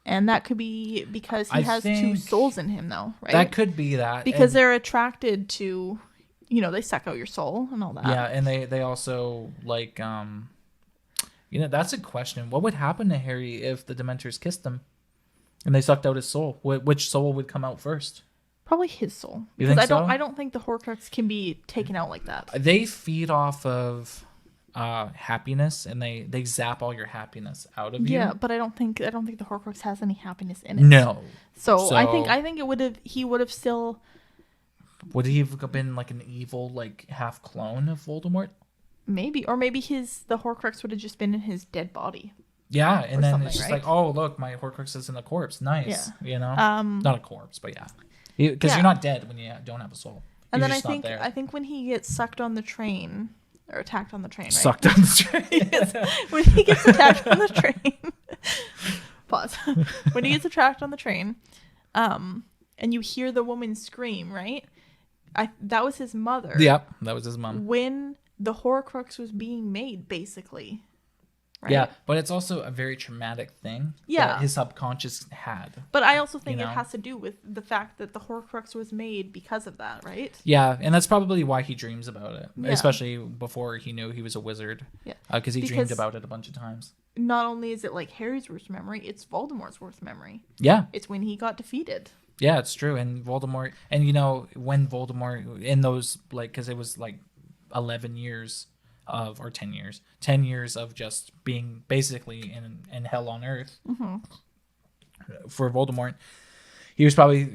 And that could be because he has two souls in him, though, right? That could be that. Because they're attracted to, they suck out your soul and all that. Yeah, and they also, like, that's a question. What would happen to Harry if the Dementors kissed him and they sucked out his soul? Which soul would come out first? Probably his soul. You think so? I don't think the Horcrux can be taken out like that. They feed off of happiness, and they zap all your happiness out of you. Yeah, but I don't think the Horcrux has any happiness in it. No. So I think he would have still. Would he have been like an evil, like half clone of Voldemort? Maybe, or maybe the Horcrux would have just been in his dead body. Yeah, and then it's just right? like, oh look, my Horcrux is in a corpse. Nice, yeah. Not a corpse, but yeah, because you're not dead when you don't have a soul. And then I think when he gets sucked on the train or attacked on the train, right? Sucked on the train. When he gets attacked on the train. Pause. When he gets attacked on the train, and you hear the woman scream, right? That was his mother. Yep, that was his mom. When the Horcrux was being made, basically. Right? Yeah, but it's also a very traumatic thing that his subconscious had. But I also think it has to do with the fact that the Horcrux was made because of that, right? Yeah, and that's probably why he dreams about it, especially before he knew he was a wizard. Yeah, because he dreamed about it a bunch of times. Not only is it like Harry's worst memory, it's Voldemort's worst memory. Yeah. It's when he got defeated. Yeah, it's true. And Voldemort, and when Voldemort, in those, like, because it was like 11 years of, or 10 years of just being basically in hell on earth for Voldemort. He was probably,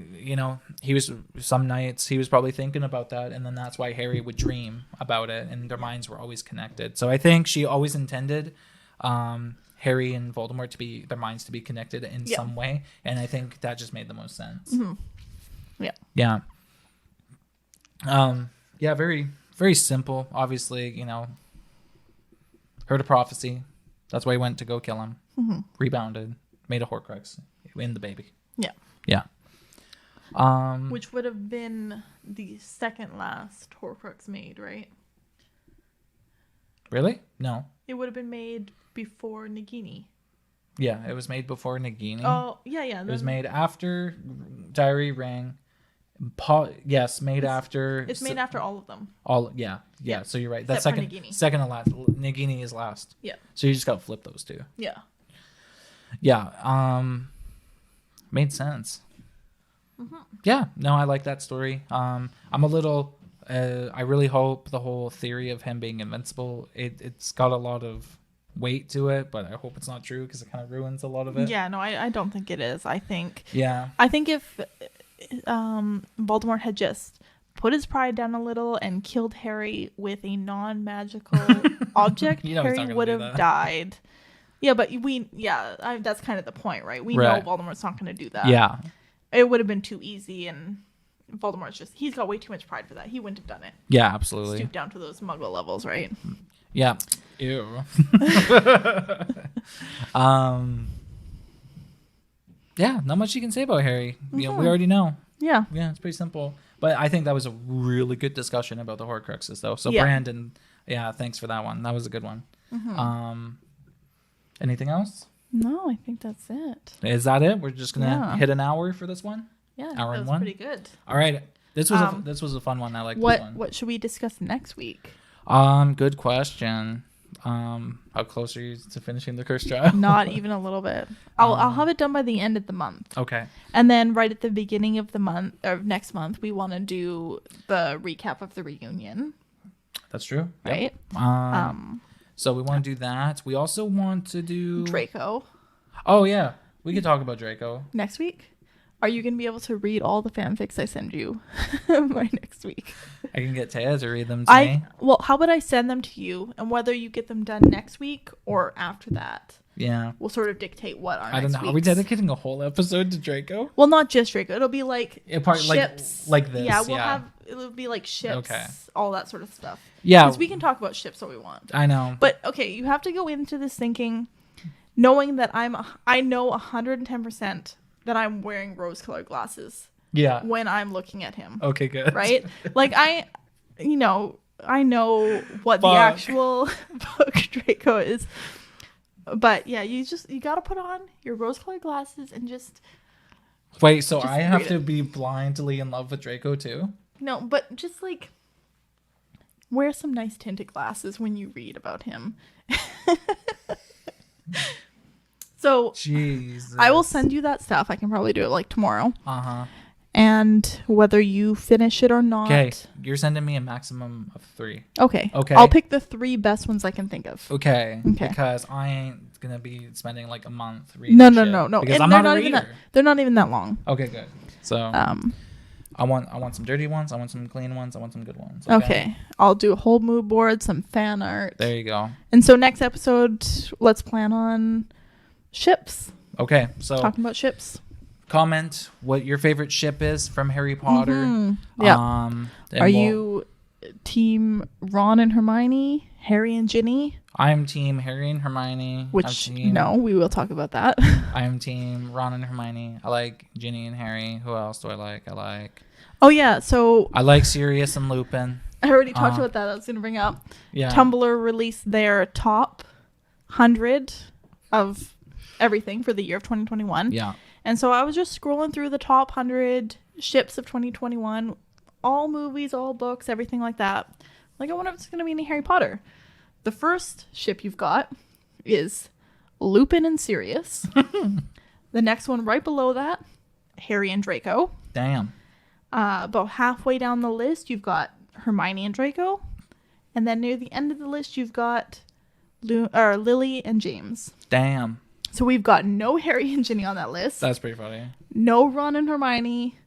some nights he was probably thinking about that, and then that's why Harry would dream about it, and their minds were always connected. So I think she always intended Harry and Voldemort their minds to be connected in some way, and I think that just made the most sense. Mm-hmm. Yeah. Yeah, very, very simple. Obviously, heard a prophecy. That's why he went to go kill him. Mm-hmm. Rebounded, made a Horcrux in the baby. Yeah. Yeah. Which would have been the second last Horcrux made, right? Really? No. It would have been made before Nagini. Yeah, it was made before Nagini. Oh, yeah. It was made after Diary Ring. Made after. It's made after all of them. Yeah. So you're right. That's second to last. Nagini is last. Yeah. So you just got to flip those two. Yeah. Yeah. Made sense. Mm-hmm. Yeah. No, I like that story. I'm a little. I really hope the whole theory of him being invincible. It's got a lot of weight to it, but I hope it's not true because it kind of ruins a lot of it. Yeah. No, I don't think it is. I think. Yeah. I think if Voldemort had just put his pride down a little and killed Harry with a non-magical object, Harry would have died. Yeah, but that's kind of the point, right? We know Voldemort's not going to do that. Yeah. It would have been too easy, and Voldemort's he's got way too much pride for that. He wouldn't have done it. Yeah, absolutely. Stoop down to those muggle levels, right? Yeah. Ew. Yeah, not much you can say about Harry. We already know. Yeah. Yeah, it's pretty simple. But I think that was a really good discussion about the Horcruxes, though. So Brandon, thanks for that one. That was a good one. Mm-hmm. Anything else? No, I think that's it. Is that it? We're just gonna hit an hour for this one. Yeah, hour that and was one. pretty good. All right, this was a fun one. I like this one. What should we discuss next week? Good question. How close are you to finishing the curse trial? Not even a little bit. I'll have it done by the end of the month. Okay. And then right at the beginning of the month or next month, we want to do the recap of the reunion. That's true. Right. Yep. So we want to do that. We also want to do Draco. Oh yeah, we could talk about Draco Next week. Are you going to be able to read all the fanfics I send you by next week? I can get Taya to read them to me. Well, how about I send them to you, and whether you get them done next week or after that, will sort of dictate what our I don't know. Are we dedicating a whole episode to Draco? Well, not just Draco. It'll be like ships. Like this. Yeah, it'll be like ships. Okay. All that sort of stuff. Yeah. Because we can talk about ships all we want. I know. But okay, you have to go into this knowing that I know 110% that I'm wearing rose-colored glasses. Yeah. When I'm looking at him. Okay, good. Right? Like I know what the actual book Draco is. But yeah, you got to put on your rose-colored glasses and just wait, so I have to be blindly in love with Draco too? No, but just like wear some nice tinted glasses when you read about him. So Jesus. I will send you that stuff. I can probably do it like tomorrow. Uh-huh. And whether you finish it or not. Okay, you're sending me a maximum of 3. Okay. Okay. I'll pick the 3 best ones I can think of. Okay. Okay. Because I ain't gonna be spending like a month reading. No. Because and I'm not a reader. They're not even that long. Okay, good. So I want some dirty ones. I want some clean ones. I want some good ones. Okay. I'll do a whole mood board, some fan art. There you go. And so next episode, let's plan on ships. Okay, so talking about ships. Comment what your favorite ship is from Harry Potter. Mm-hmm. Yeah. Are you team Ron and Hermione, Harry and Ginny? I'm team Harry and Hermione. No, we will talk about that. I'm team Ron and Hermione. I like Ginny and Harry. Who else do I like? Oh yeah, so I like Sirius and Lupin. I already talked about that. I was going to bring up. Yeah. Tumblr released their top 100 of everything for the year of 2021. Yeah. And so I was just scrolling through the top 100 ships of 2021, all movies, all books, everything like that. Like, I wonder if it's going to be any Harry Potter. The first ship you've got is Lupin and Sirius. The next one right below that, Harry and Draco. Damn. About halfway down the list, you've got Hermione and Draco. And then near the end of the list, you've got Lily and James. Damn. So we've got no Harry and Ginny on that list. That's pretty funny. No Ron and Hermione.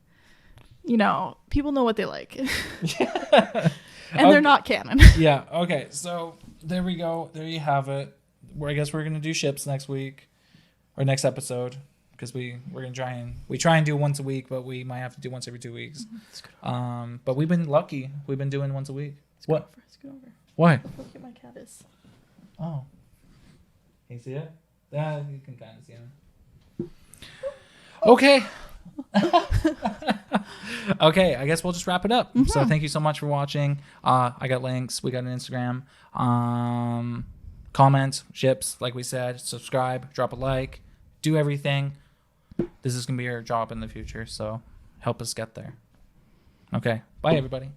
You know, people know what they like. And they're not canon. Yeah, okay. So there we go. There you have it. I guess we're going to do ships next week. Or next episode. Because we're going to try and do once a week, but we might have to do once every 2 weeks. But we've been lucky. We've been doing once a week. What? Scoot over. Why? Look at my cat is. Oh. Can you see it? Yeah, you can kind of see him. Okay. Okay, I guess we'll just wrap it up. Mm-hmm. So thank you so much for watching. I got links. We got an Instagram. Comment, ships, like we said. Subscribe, drop a like, do everything. This is going to be our job in the future, so help us get there. Okay, bye everybody.